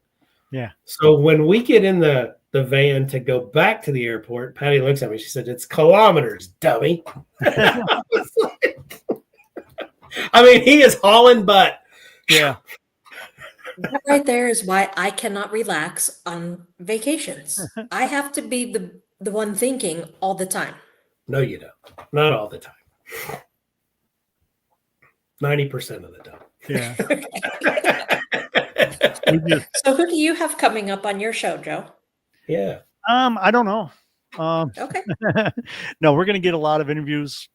Yeah. So when we get in the van to go back to the airport, Patty looks at me. She said, it's kilometers, dummy. I mean, he is hauling butt. Yeah. That right there is why I cannot relax on vacations. I have to be the one thinking all the time. No, you don't. Not all the time. 90% of the time. Yeah. So who do you have coming up on your show, Joe? Yeah. I don't know. Okay. No, we're going to get a lot of interviews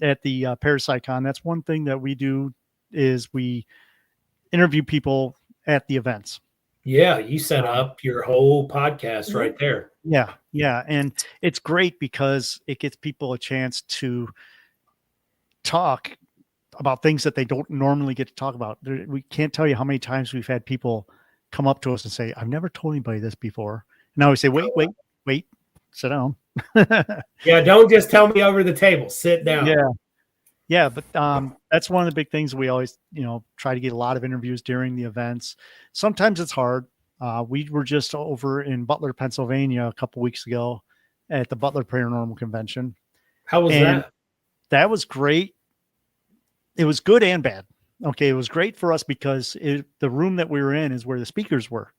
at the Parapsychon. That's one thing that we do is we interview people at the events. Yeah, you set up your whole podcast right there. Yeah, yeah. And it's great because it gets people a chance to talk about things that they don't normally get to talk about. We can't tell you how many times we've had people come up to us and say, I've never told anybody this before. And I always say, wait, sit down. Yeah, don't just tell me over the table. Sit down. Yeah. Yeah, but that's one of the big things we always, try to get a lot of interviews during the events. Sometimes it's hard. We were just over in Butler, Pennsylvania a couple weeks ago at the Butler Paranormal Convention. How was that? That was great. It was good and bad. Okay, it was great for us because the room that we were in is where the speakers were.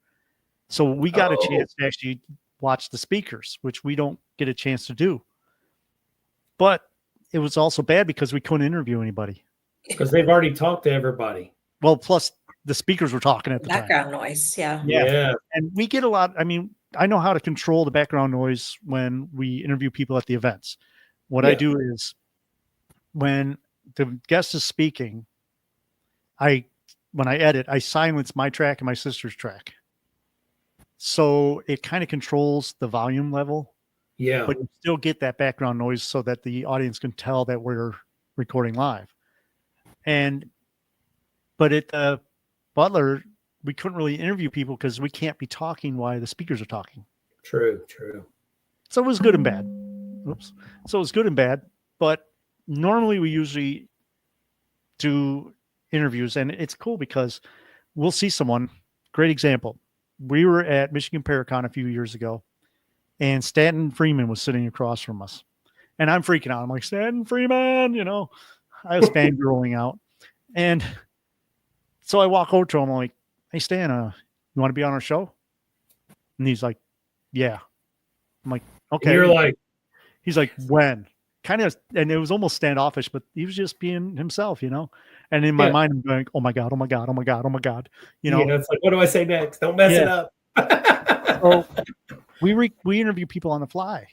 So we got a chance to actually watch the speakers, which we don't get a chance to do. But it was also bad because we couldn't interview anybody. Because they've already talked to everybody. Well, plus the speakers were talking at the background time. Noise, yeah. And we get a lot. I mean, I know how to control the background noise when we interview people at the events. What I do is when the guest is speaking, when I edit, I silence my track and my sister's track. So it kind of controls the volume level. Yeah. But you still get that background noise so that the audience can tell that we're recording live. But at Butler, we couldn't really interview people because we can't be talking while the speakers are talking. True. So it was good and bad. So it was good and bad. But normally we usually do interviews, and it's cool because we'll see someone. Great example. We were at Michigan Paracon a few years ago, and Stanton Freeman was sitting across from us. And I'm freaking out. I'm like, Stanton Freeman, I was fangirling out. And so I walk over to him. I'm like, hey, Stan, you want to be on our show? And he's like, yeah. I'm like, okay. And you're like, he's like, when? kind of, and it was almost standoffish, but he was just being himself, you know. And in my mind, I'm going, "Oh my god, oh my god, oh my god, oh my god," you know. It's like, what do I say next? Don't mess it up. So we interview people on the fly,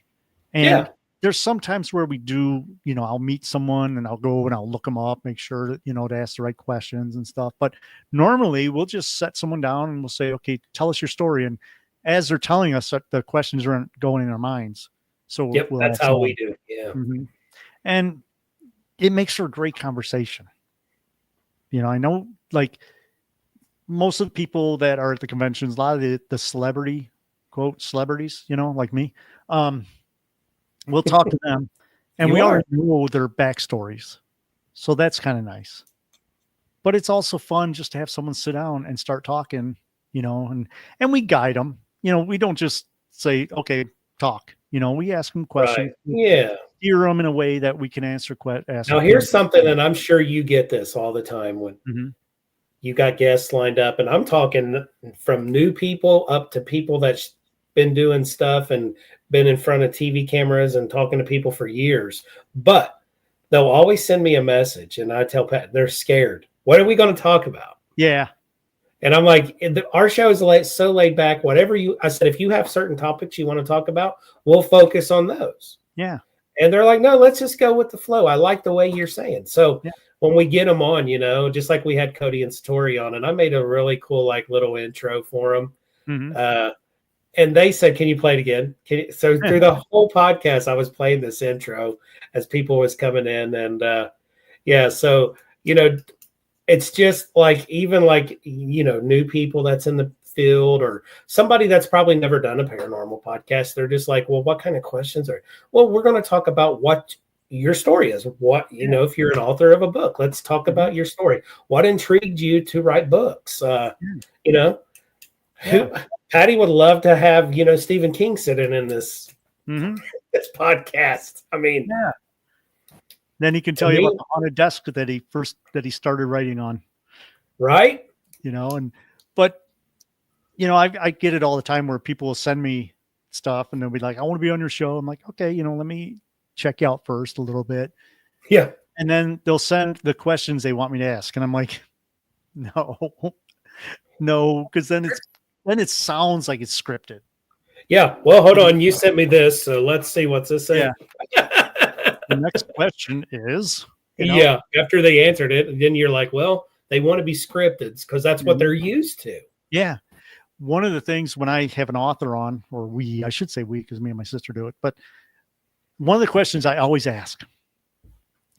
and there's sometimes where we do, you know, I'll meet someone and I'll go and I'll look them up, make sure that, you know, to ask the right questions and stuff. But normally we'll just set someone down and we'll say, okay, tell us your story. And as they're telling us, the questions are going in our minds. So we'll that's how we do. Yeah. Mm-hmm. And it makes for a great conversation. You know, I know, like, most of the people that are at the conventions, a lot of the celebrity, quote, celebrities, you know, like me, we'll talk to them, and we already know their backstories. So that's kind of nice. But it's also fun just to have someone sit down and start talking, you know, and we guide them. You know, we don't just say, okay, talk. You know, we ask them questions. Right. Yeah. Steer them in a way that we can answer. Now, here's something, and I'm sure you get this all the time when you got guests lined up, and I'm talking from new people up to people that's been doing stuff and been in front of TV cameras and talking to people for years. But they'll always send me a message, and I tell Pat, they're scared. What are we going to talk about? Yeah. And I'm like, our show is so laid back. Whatever I said, if you have certain topics you want to talk about, we'll focus on those. Yeah. And they're like, no, let's just go with the flow. I like the way you're saying. So when we get them on, you know, just like we had Cody and Satori on, and I made a really cool, like, little intro for them. And they said, can you play it again? So through the whole podcast, I was playing this intro as people was coming in. And so, you know, it's just like, even like, you know, new people that's in the field or somebody that's probably never done a paranormal podcast. They're just like, well, what kind of questions well, we're going to talk about what your story is. What, you know, if you're an author of a book, let's talk about your story. What intrigued you to write books? You know, Patty would love to have, you know, Stephen King sitting in this podcast. I mean, then he can tell you about the haunted desk that he started writing on. Right. You know, but you know, I get it all the time where people will send me stuff and they'll be like, I want to be on your show. I'm like, okay, you know, let me check you out first a little bit. Yeah. And then they'll send the questions they want me to ask. And I'm like, no, because then it sounds like it's scripted. Yeah. Well, hold on. You sent me this. So let's see what's this say. Yeah. The next question is, you know, yeah. After they answered it, and then you're like, well, they want to be scripted because that's what they're used to. Yeah. One of the things when I have an author on, or I should say we, because me and my sister do it, but one of the questions I always ask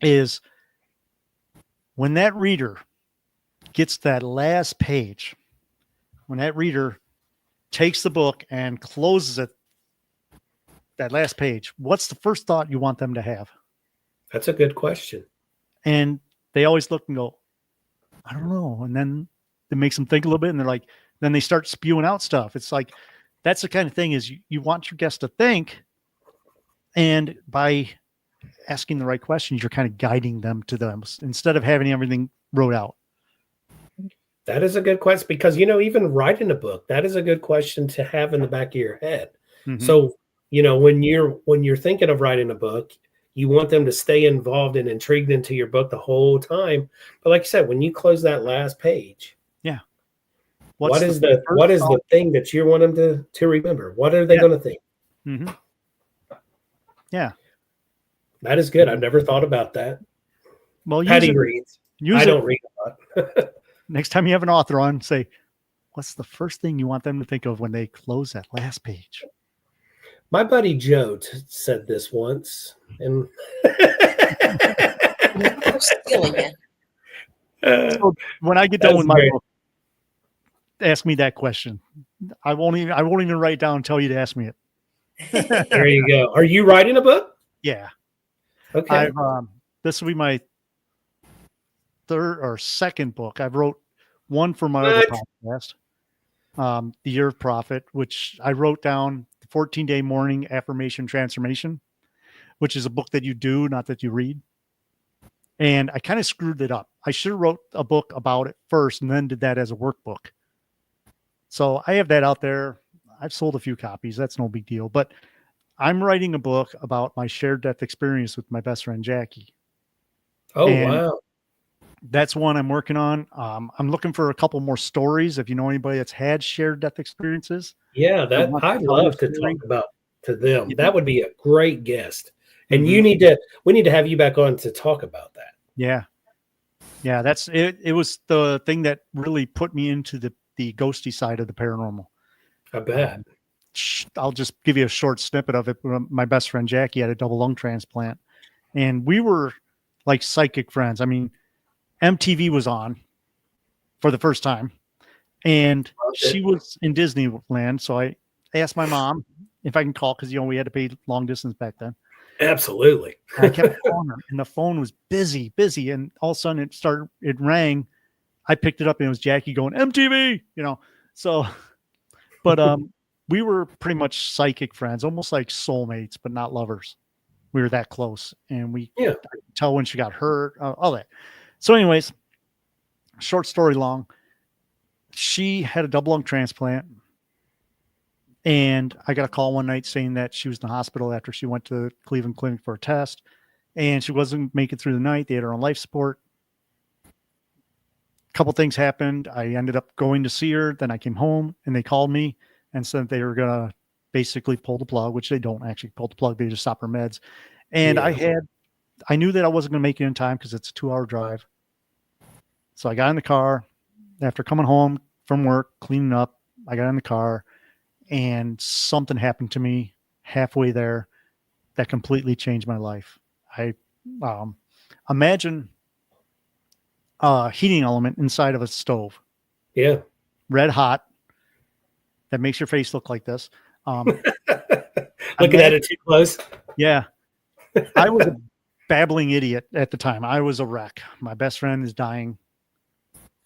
is, when that reader gets that last page, when that reader takes the book and closes it, that last page, what's the first thought you want them to have? That's a good question. And they always look and go, I don't know. And then it makes them think a little bit, and they're like, then they start spewing out stuff. It's like, that's the kind of thing is you want your guest to think, and by asking the right questions, you're kind of guiding them to them instead of having everything wrote out. That is a good question, because, you know, even writing a book, that is a good question to have in the back of your head. So, you know, when you're thinking of writing a book, you want them to stay involved and intrigued into your book the whole time. But like you said, when you close that last page, what is the thing that you want them to remember? What are they going to think? Yeah. That is good. I've never thought about that. Well, Patty reads. I don't read a lot. Next time you have an author on, say, what's the first thing you want them to think of when they close that last page? My buddy Joe said this once, and so when I get done with my book, ask me that question. I won't even write down and tell you to ask me it. There you go. Are you writing a book? Yeah. Okay. This will be my third or second book. I wrote one for my other podcast, The Year of Prophet, which I wrote down the 14-day morning affirmation transformation, which is a book that you do, not that you read. And I kind of screwed it up. I should have wrote a book about it first and then did that as a workbook. So I have that out there. I've sold a few copies. That's no big deal. But I'm writing a book about my shared death experience with my best friend, Jackie. Oh, And wow. that's one I'm working on. I'm looking for a couple more stories. If you know anybody that's had shared death experiences. Yeah, I that want I'd tell their love to story. talk about to them. Yeah. That would be a great guest. And Mhm. we need to have you back on to talk about that. Yeah. Yeah. That's it. It was the thing that really put me into the ghosty side of the paranormal. I bet. I'll just give you a short snippet of it. My best friend Jackie had a double lung transplant, and we were like psychic friends. I mean, MTV was on for the first time, and she Okay. was in Disneyland. So I asked my mom if I can call because we had to pay long distance back then. Absolutely. And I kept calling her, and the phone was busy, and all of a sudden it rang. I picked it up, and it was Jackie going MTV. So, but we were pretty much psychic friends, almost like soulmates, but not lovers. We were that close, and Yeah. I could tell when she got hurt, all that. So, anyways, short story long, she had a double lung transplant, and I got a call one night saying that she was in the hospital after she went to Cleveland Clinic for a test, and she wasn't making it through the night. They had her on life support. A couple things happened. I ended up going to see her. Then I came home, and they called me and said they were gonna basically pull the plug, which they don't actually pull the plug. They just stop her meds. And Yeah. I knew that I wasn't going to make it in time because it's a 2-hour drive. So I got in the car after coming home from work, cleaning up. I got in the car, and something happened to me halfway there that completely changed my life. I imagine a heating element inside of a stove, Yeah. red hot, that makes your face look like this. Looking at it too close. Yeah. I was a babbling idiot at the time. I was a wreck. My best friend is dying,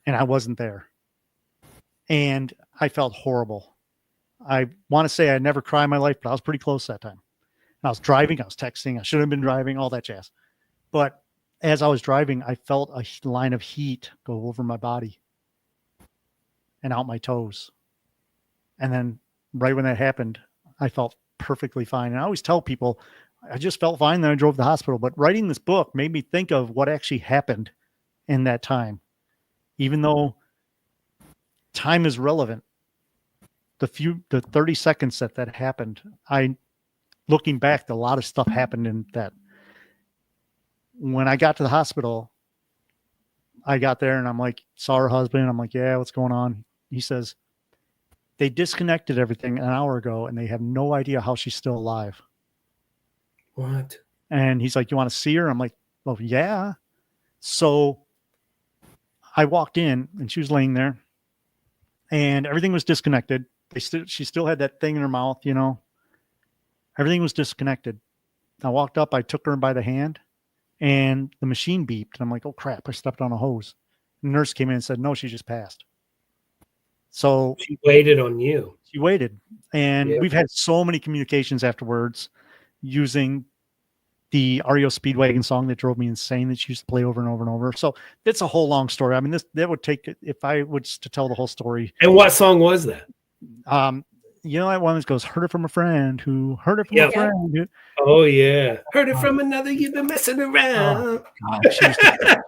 and I wasn't there. And I felt horrible. I want to say I never cried in my life, but I was pretty close that time. I was driving, I was texting, I should have been driving, all that jazz. But as I was driving, I felt a line of heat go over my body and out my toes. And then right when that happened, I felt perfectly fine. And I always tell people, I just felt fine. Then I drove to the hospital. But writing this book made me think of what actually happened in that time. Even though time is relevant, the 30 seconds that happened, looking back, a lot of stuff happened in that. When I got to the hospital, I got there and I'm like, saw her husband. I'm like, yeah, what's going on? He says, they disconnected everything an hour ago and they have no idea how she's still alive. What? And he's like, you want to see her? I'm like, well, yeah. So I walked in and she was laying there and everything was disconnected. She still had that thing in her mouth, everything was disconnected. I walked up, I took her by the hand and the machine beeped. And I'm like, oh crap, I stepped on a hose. The nurse came in and said, no, she just passed. So She waited on you. she waited. And Yeah. we've had so many communications afterwards using the REO Speedwagon song that drove me insane that she used to play over and over and over. So that's a whole long story. I mean, that would take, if I was to tell the whole story. And what song was that? That one that goes, heard it from a friend who heard it from a friend. Who, Oh yeah. Heard it from another. You've been messing around. God, she used to,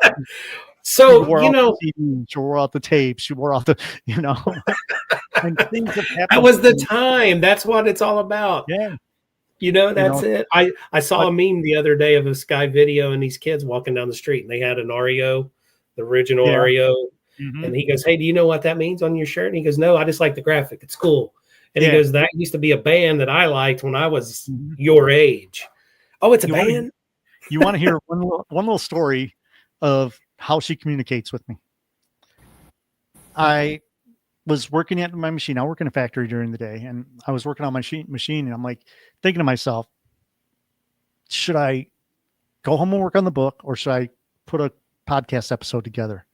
So, she wore out the tapes. She wore out the, and things have happened. that was the time. That's what it's all about. Yeah. That's it. I saw a meme the other day of a Sky video and these kids walking down the street and they had an REO, the original REO. Mm-hmm. And he goes, hey, do you know what that means on your shirt? And he goes, no, I just like the graphic. It's cool. And he goes, that used to be a band that I liked when I was your age. Oh, it's a band? You want to hear one little story of how she communicates with me. I was working at my machine. I work in a factory during the day, and I was working on my machine, and I'm like thinking to myself, should I go home and work on the book, or should I put a podcast episode together?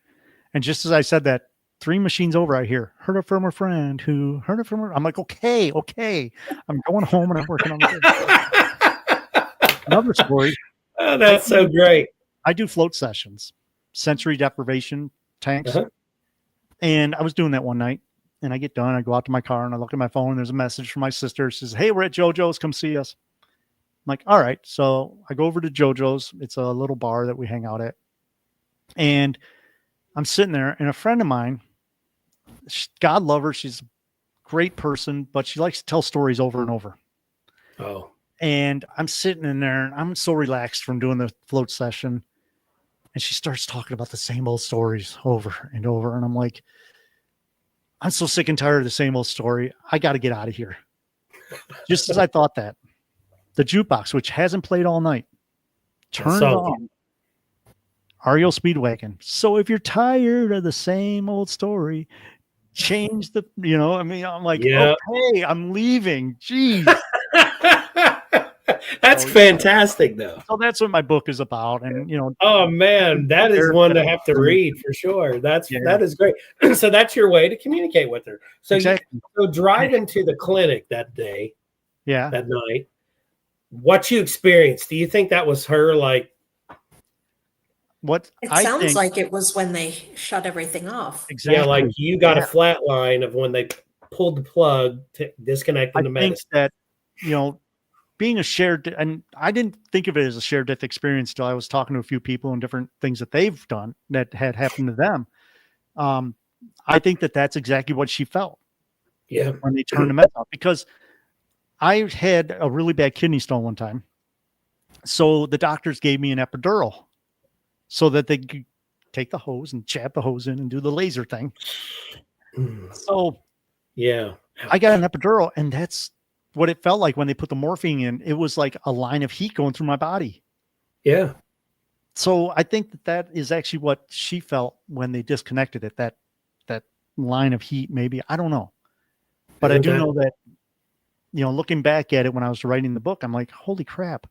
And just as I said that, 3 machines over, I hear, heard it from a friend who heard it from her. I'm like, okay. I'm going home and I'm working on the Another story. Oh, that's so great. I do float sessions, sensory deprivation tanks. And I was doing that one night and I get done. I go out to my car and I look at my phone. And there's a message from my sister. She says, hey, we're at JoJo's. Come see us. like, all right. So I go over to JoJo's. It's a little bar that we hang out at. And I'm sitting there, and a friend of mine, God love her, she's a great person, but she likes to tell stories over and over. Oh. And I'm sitting in there, and I'm so relaxed from doing the float session. And she starts talking about the same old stories over and over. And I'm like, I'm so sick and tired of the same old story. I got to get out of here. Just as I thought that, the jukebox, which hasn't played all night, turned on. REO Speedwagon. So if you're tired of the same old story, change the, I'm like, okay, I'm leaving. Jeez. That's fantastic, though. So that's what my book is about. And, oh man, that is one to have to read for sure. That is great. So that's your way to communicate with her. So exactly. So driving to the clinic that day, that night, what you experienced, do you think that was her, like, what it sounds like it was when they shut everything off. Exactly. Yeah, like you got a flat line of when they pulled the plug to disconnecting the medicine. I think that, being a shared, and I didn't think of it as a shared death experience till I was talking to a few people and different things that they've done that had happened to them. I think that that's exactly what she felt. Yeah. When they turned the meds off, because I had a really bad kidney stone one time. So the doctors gave me an epidural so that they could take the hose and jab the hose in and do the laser thing. So yeah, I got an epidural, and that's what it felt like when they put the morphine in. It was like a line of heat going through my body. Yeah. So I think that is actually what she felt when they disconnected it, that line of heat, maybe. I don't know. But I do know that, looking back at it when I was writing the book, I'm like, holy crap,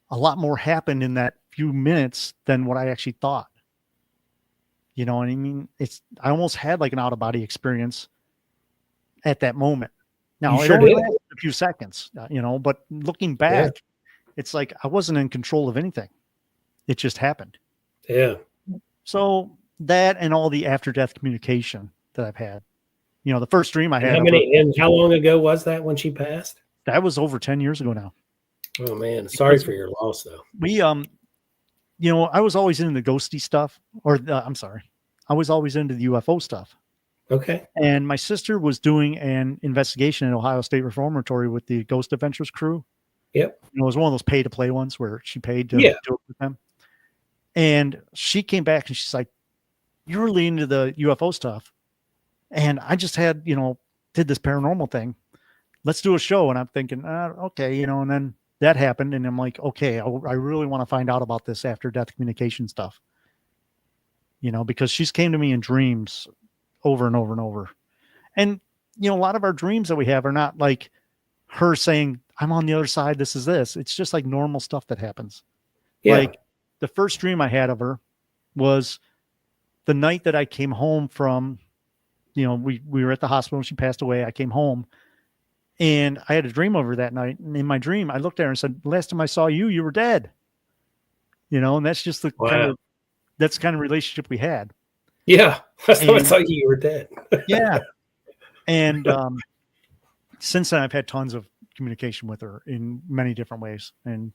a lot more happened in that few minutes than what I actually thought. You know what I mean? I almost had like an out-of-body experience at that moment. Now, it only lasted a few seconds, but looking back, it's like I wasn't in control of anything. It just happened. Yeah. So that, and all the after-death communication that I've had. The first dream I had. How long ago was that when she passed? That was over 10 years ago now. Oh man, sorry for your loss, though. We, I was always into the ghosty stuff, I was always into the UFO stuff. Okay. And my sister was doing an investigation at Ohio State Reformatory with the Ghost Adventures crew. Yep. It was one of those pay-to-play ones where she paid to do it with them. And she came back and she's like, "You're really into the UFO stuff. And I just had, did this paranormal thing. Let's do a show." And I'm thinking, okay, and then that happened. And I'm like, okay, I really want to find out about this after death communication stuff. Because she's came to me in dreams over and over and over. And, a lot of our dreams that we have are not like her saying, "I'm on the other side. This is this." It's just like normal stuff that happens. Yeah. Like the first dream I had of her was the night that I came home from, we were at the hospital and she passed away. I came home and I had a dream of her that night. And in my dream, I looked at her and said, "Last time I saw you, you were dead." And that's just the kind of relationship we had. Yeah. Last time I saw you were dead. Yeah. And since then, I've had tons of communication with her in many different ways. And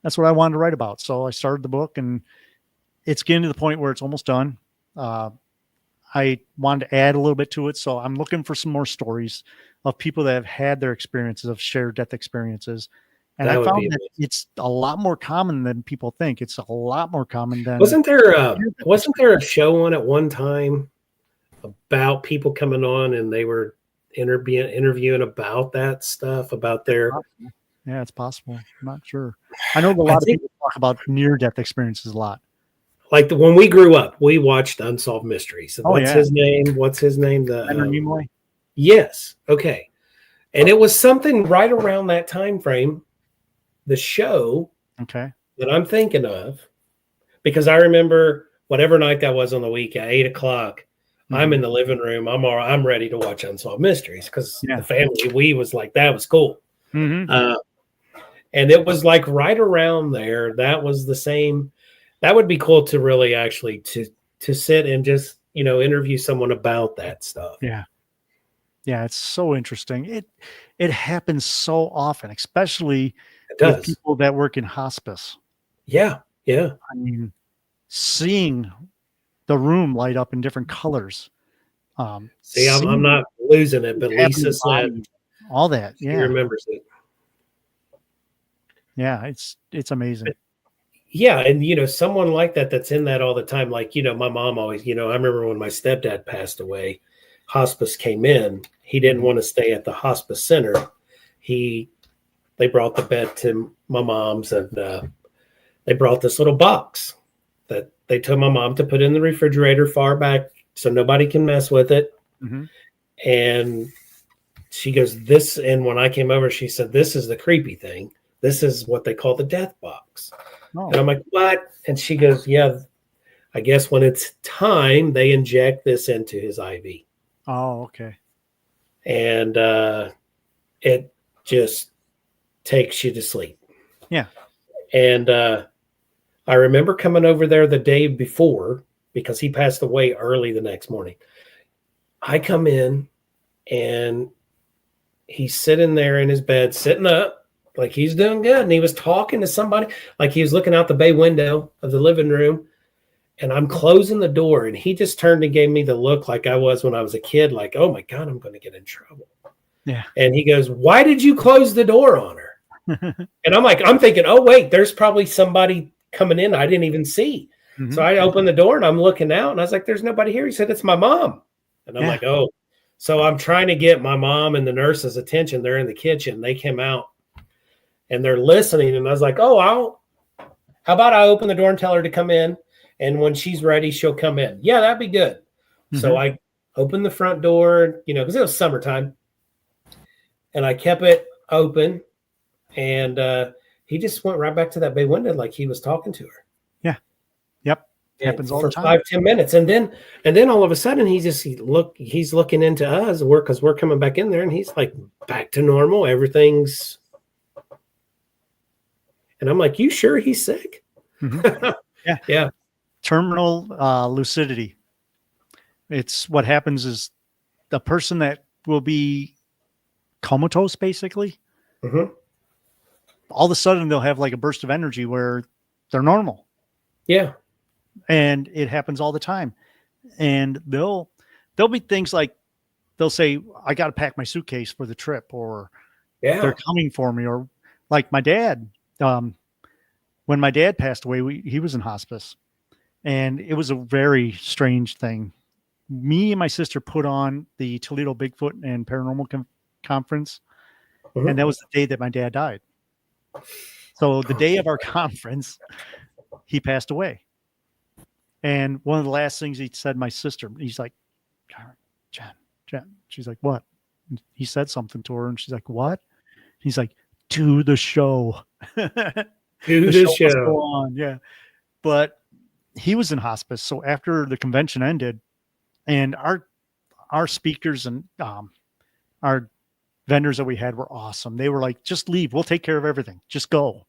that's what I wanted to write about. So I started the book, and it's getting to the point where it's almost done. I wanted to add a little bit to it. So I'm looking for some more stories of people that have had their experiences of shared death experiences. And I found that it's a lot more common than people think. It's a lot more common than. Wasn't there a show on at one time about people coming on and they were interviewing about that stuff, about their. Yeah, it's possible. I'm not sure. I know a lot of people talk about near-death experiences a lot. Like when we grew up, we watched Unsolved Mysteries. What's his name? Leonard Nimoy? Yes. Okay. And it was something right around that time frame. The show that I'm thinking of, because I remember whatever night that was on the week at 8:00, I'm in the living room. I'm ready to watch Unsolved Mysteries because the family, was like, that was cool. Mm-hmm. And it was like right around there. That was the same. That would be cool to really actually to sit and just, interview someone about that stuff. Yeah. Yeah. It's so interesting. It happens so often, especially It does. with people that work in hospice. Yeah. Yeah. I mean, seeing the room light up in different colors. See, I'm not losing it, but Lisa said all that. she Yeah. remembers it. Yeah. It's amazing. Yeah. And, someone like that's in that all the time. Like, my mom always, I remember when my stepdad passed away, hospice came in. He didn't want to stay at the hospice center. They brought the bed to my mom's, and they brought this little box that they told my mom to put in the refrigerator far back so nobody can mess with it. Mm-hmm. And she goes, this, and when I came over, she said, this is the creepy thing. This is what they call the death box. Oh. And I'm like, what? And she goes, yeah, I guess when it's time, they inject this into his IV. Oh, okay. And it just takes you to sleep. Yeah. And I remember coming over there the day before because he passed away early the next morning. I come in and he's sitting there in his bed, sitting up like he's doing good. And he was talking to somebody, like he was looking out the bay window of the living room. And I'm closing the door, and he just turned and gave me the look like I was when I was a kid, like, oh my God, I'm going to get in trouble. Yeah. And he goes, why did you close the door on her? And I'm thinking, oh, wait, there's probably somebody coming in I didn't even see. Mm-hmm. So I opened the door and I'm looking out, and I was like, there's nobody here. He said, it's my mom. And I'm like, oh. So I'm trying to get my mom and the nurse's attention. They're in the kitchen. They came out and they're listening. And I was like, how about I open the door and tell her to come in? And when she's ready, she'll come in. Yeah, that'd be good. Mm-hmm. So I opened the front door, because it was summertime. And I kept it open. And he just went right back to that bay window like he was talking to her. Yeah. Yep. Happens all the time. 5-10 minutes. And then all of a sudden he's looking into us because we're coming back in there, and he's like back to normal. Everything's. And I'm like, you sure he's sick? Mm-hmm. Yeah. Yeah. Terminal lucidity. It's what happens is the person that will be comatose, basically. Mm-hmm. All of a sudden they'll have like a burst of energy where they're normal. Yeah. And it happens all the time. And there'll be things like they'll say, I got to pack my suitcase for the trip, or they're coming for me, or like my dad. When my dad passed away, he was in hospice. And it was a very strange thing. Me and my sister put on the Toledo Bigfoot and Paranormal Conference. Mm-hmm. And that was the day that my dad died. So the day of our conference, he passed away. And one of the last things he said, my sister, he's like, Jen. She's like, what? And he said something to her, and she's like, what? He's like, do the show. Do the show. Go on. Yeah. But he was in hospice. So after the convention ended, and our speakers and our vendors that we had were awesome. They were like, just leave. We'll take care of everything. Just go.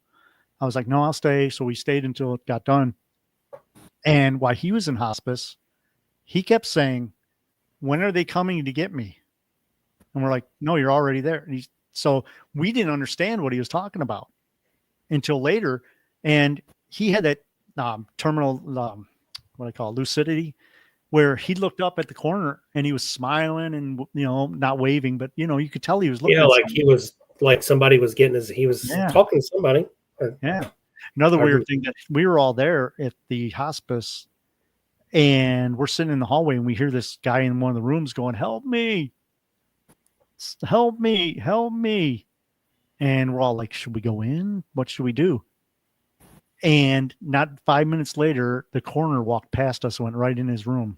I was like, no, I'll stay. So we stayed until it got done. And while he was in hospice, he kept saying, when are they coming to get me? And we're like, no, you're already there. And so we didn't understand what he was talking about until later. And he had that terminal, what I call lucidity, where he looked up at the corner and he was smiling and, not waving, but, you could tell he was looking at like somebody. He was like somebody was getting he was talking to somebody. Yeah. Another weird thing that we were all there at the hospice, and we're sitting in the hallway and we hear this guy in one of the rooms going, help me. Help me. Help me. And we're all like, should we go in? What should we do? And not 5 minutes later, the coroner walked past us and went right in his room.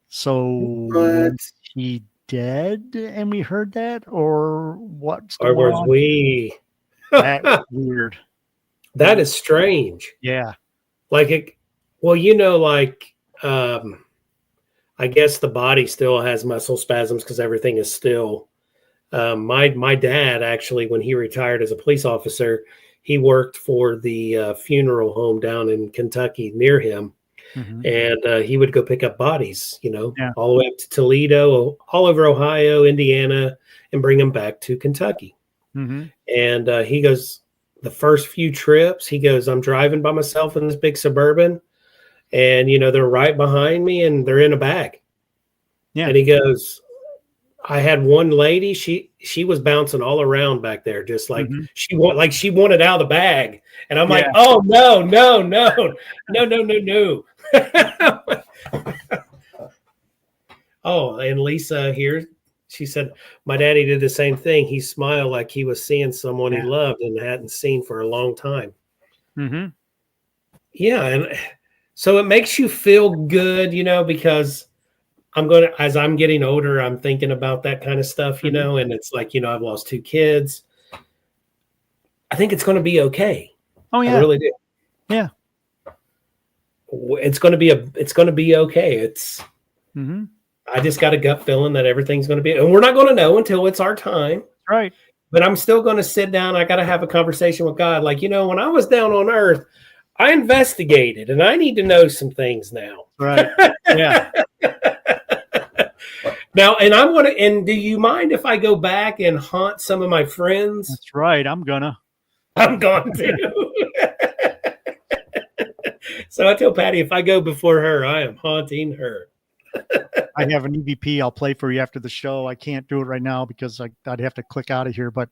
So was he dead and we heard that, or what's going on? Or was we? That's weird. That is strange. Yeah. Like I guess the body still has muscle spasms because everything is still. My dad, actually, when he retired as a police officer, he worked for the funeral home down in Kentucky near him. Mm-hmm. And he would go pick up bodies, all the way up to Toledo, all over Ohio, Indiana, and bring them back to Kentucky. And he goes, the first few trips, he goes, I'm driving by myself in this big Suburban, and they're right behind me and they're in a bag. Yeah. And he goes, I had one lady, she was bouncing all around back there, just like she wanted out of the bag. And I'm like, oh no. Oh, and Lisa here, she said, my daddy did the same thing. He smiled like he was seeing someone he loved and hadn't seen for a long time. Yeah. And so it makes you feel good, because as I'm getting older, I'm thinking about that kind of stuff, and it's like, I've lost 2 kids. I think it's going to be okay. Oh yeah. I really do. Yeah. It's going to be okay. I just got a gut feeling that everything's going to be, and we're not going to know until it's our time. Right. But I'm still going to sit down. I got to have a conversation with God. Like, when I was down on earth, I investigated and I need to know some things now. Right. Yeah. Now, and do you mind if I go back and haunt some of my friends? That's right. I'm going to. So I tell Patty, if I go before her, I am haunting her. I have an EVP I'll play for you after the show. I can't do it right now because I'd have to click out of here. But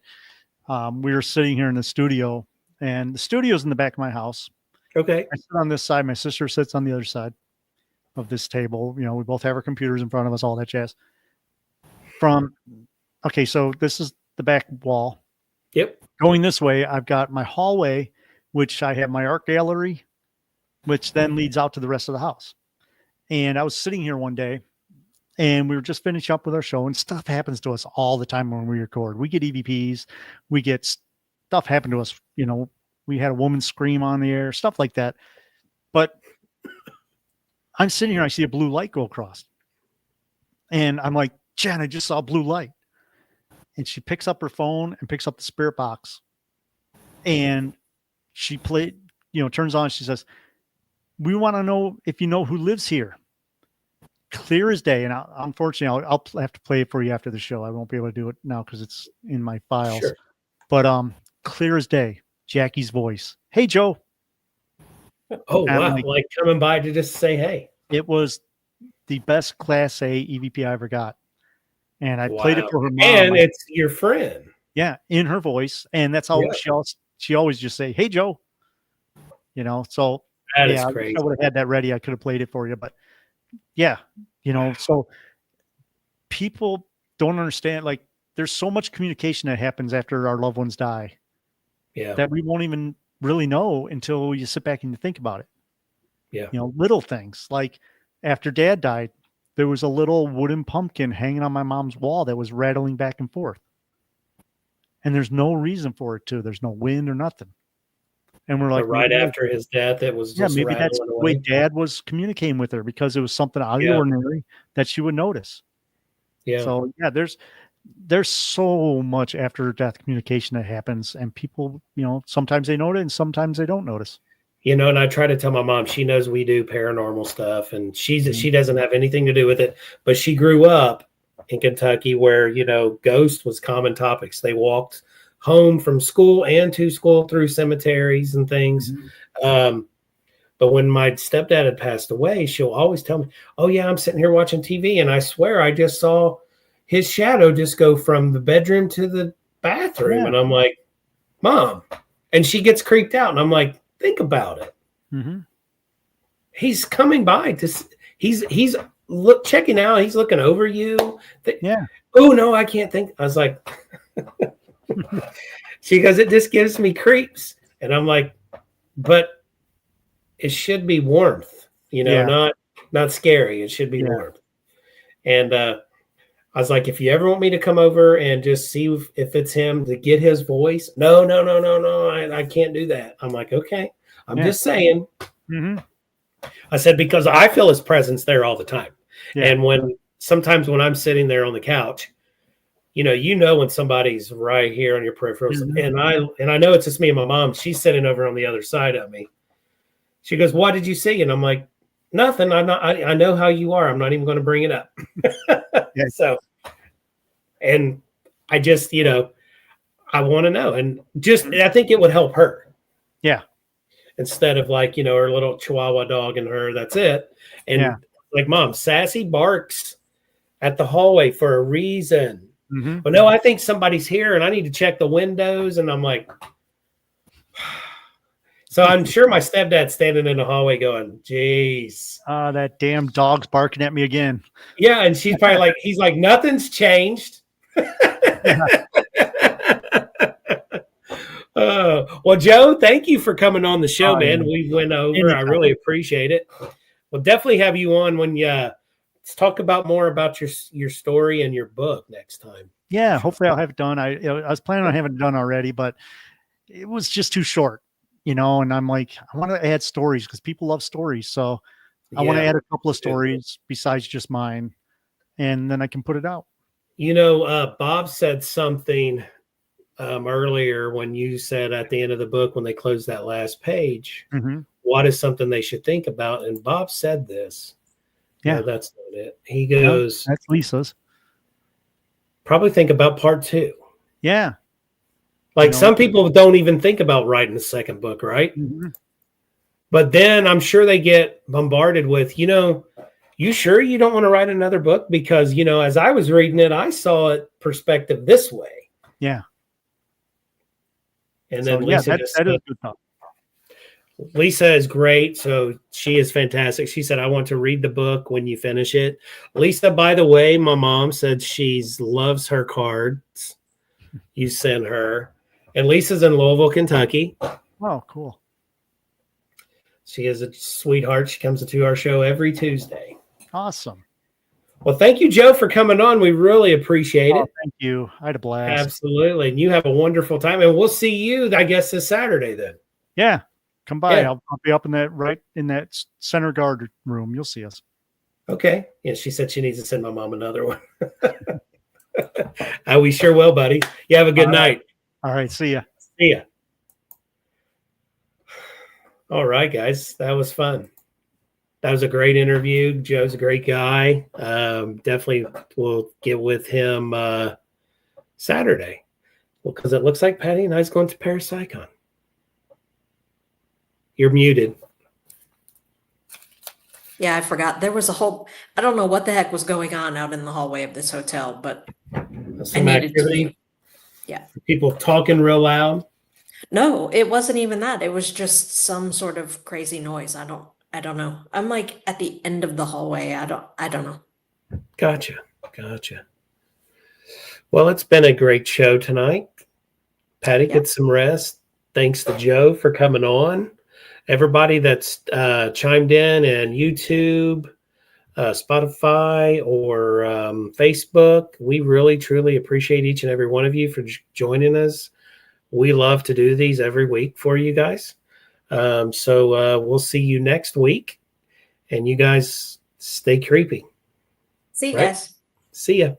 we were sitting here in the studio, and the studio's in the back of my house. Okay. I sit on this side. My sister sits on the other side of this table. We both have our computers in front of us, all that jazz. So this is the back wall. Yep. Going this way, I've got my hallway, which I have my art gallery, which then leads out to the rest of the house. And I was sitting here one day, and we were just finishing up with our show, and stuff happens to us all the time when we record. We get EVPs, we get stuff happen to us. We had a woman scream on the air, stuff like that. But I'm sitting here, I see a blue light go across. And I'm like, Jen, I just saw a blue light. And she picks up her phone and picks up the spirit box. And she turns on, she says, we want to know if you know who lives here. Clear as day. And unfortunately, I'll have to play it for you after the show. I won't be able to do it now because it's in my files. Sure. But clear as day, Jackie's voice. Hey, Joe. Oh, and wow. Like coming by to just say, hey. It was the best Class A EVP I ever got. And I played it for her mom. And it's your friend. Yeah, in her voice. And that's how she always just say, hey, Joe. So that is crazy. I would have had that ready. I could have played it for you. But yeah, so people don't understand. Like, there's so much communication that happens after our loved ones die. Yeah. That we won't even really know until you sit back and you think about it. Yeah. Little things like after Dad died, there was a little wooden pumpkin hanging on my mom's wall that was rattling back and forth. And there's no reason for it to. There's no wind or nothing. And we're like, right after his death, it was just maybe that's the way Dad was communicating with her, because it was something out of the ordinary that she would notice. Yeah. So there's so much after death communication that happens, and people, sometimes they notice and sometimes they don't notice. And I try to tell my mom, she knows we do paranormal stuff, and she doesn't have anything to do with it, but she grew up in Kentucky where, ghost was common topics. They walked home from school and to school through cemeteries and things. But when my stepdad had passed away, she'll always tell me, oh yeah, I'm sitting here watching TV, and I swear I just saw his shadow just go from the bedroom to the bathroom. Yeah. And I'm like, Mom. And she gets creeped out. And I'm like, think about it. He's coming by he's checking out. He's looking over you. Yeah. Oh no, I can't think. I was like, she goes, it just gives me creeps. And I'm like, but it should be warmth, not scary. It should be warmth. And I was like, if you ever want me to come over and just see if it's him, to get his voice. No. I can't do that. I'm like, okay. I'm just saying. I said, because I feel his presence there all the time. Yeah. And sometimes when I'm sitting there on the couch, when somebody's right here on your peripherals, and I know it's just me and my mom. She's sitting over on the other side of me. She goes, what did you see? And I'm like, nothing. I know how you are. I'm not even going to bring it up. So, and I just, I want to know. And I think it would help her. Yeah. Instead of like, her little Chihuahua dog and her, that's it. And like, Mom, Sassy barks at the hallway for a reason. Mm-hmm. Well, no, I think somebody's here and I need to check the windows. And I'm like, so I'm sure my stepdad's standing in the hallway going, geez. That damn dog's barking at me again. Yeah. And she's probably like, he's like, nothing's changed. Well, Joe, thank you for coming on the show, man. We went over. Anytime. I really appreciate it. We'll definitely have you on when let's talk about more about your story and your book next time. Yeah, hopefully I'll have it done. I was planning on having it done already, but it was just too short, and I'm like, I want to add stories because people love stories. So I want to add a couple of stories besides just mine, and then I can put it out. Bob said something earlier when you said at the end of the book, when they closed that last page, what is something they should think about? And Bob said this. Yeah, no, that's not it. He goes, that's Lisa's. Probably think about part 2. Yeah. Like some people don't even think about writing a second book, right? Mm-hmm. But then I'm sure they get bombarded with, you sure you don't want to write another book? Because, as I was reading it, I saw it perspective this way. Yeah. And then Lisa that is good thought. Lisa is great. So she is fantastic. She said, I want to read the book when you finish it. Lisa, by the way, my mom said she loves her cards you sent her. And Lisa's in Louisville, Kentucky. Oh, cool. She is a sweetheart. She comes to our show every Tuesday. Awesome. Well, thank you, Joe, for coming on. We really appreciate it. Thank you. I had a blast. Absolutely. And you have a wonderful time. And we'll see you, I guess, this Saturday then. Yeah. Come by. Yeah. I'll be up in that center guard room. You'll see us. Okay. Yeah, she said she needs to send my mom another one. We sure will, buddy. You have a good night. All right. See ya. See ya. All right, guys. That was fun. That was a great interview. Joe's a great guy. Definitely we'll get with him Saturday. Well, because it looks like Patty and I's going to Parapsychon. You're muted. Yeah, I forgot. There was I don't know what the heck was going on out in the hallway of this hotel, but some activity. Yeah. People talking real loud. No, it wasn't even that. It was just some sort of crazy noise. I don't know. I'm like at the end of the hallway. I don't know. Gotcha. Well, it's been a great show tonight. Patty, get some rest. Thanks to Joe for coming on. Everybody that's chimed in and YouTube, Spotify, or Facebook, we really, truly appreciate each and every one of you for joining us. We love to do these every week for you guys. So we'll see you next week. And you guys stay creepy. See you guys. See ya.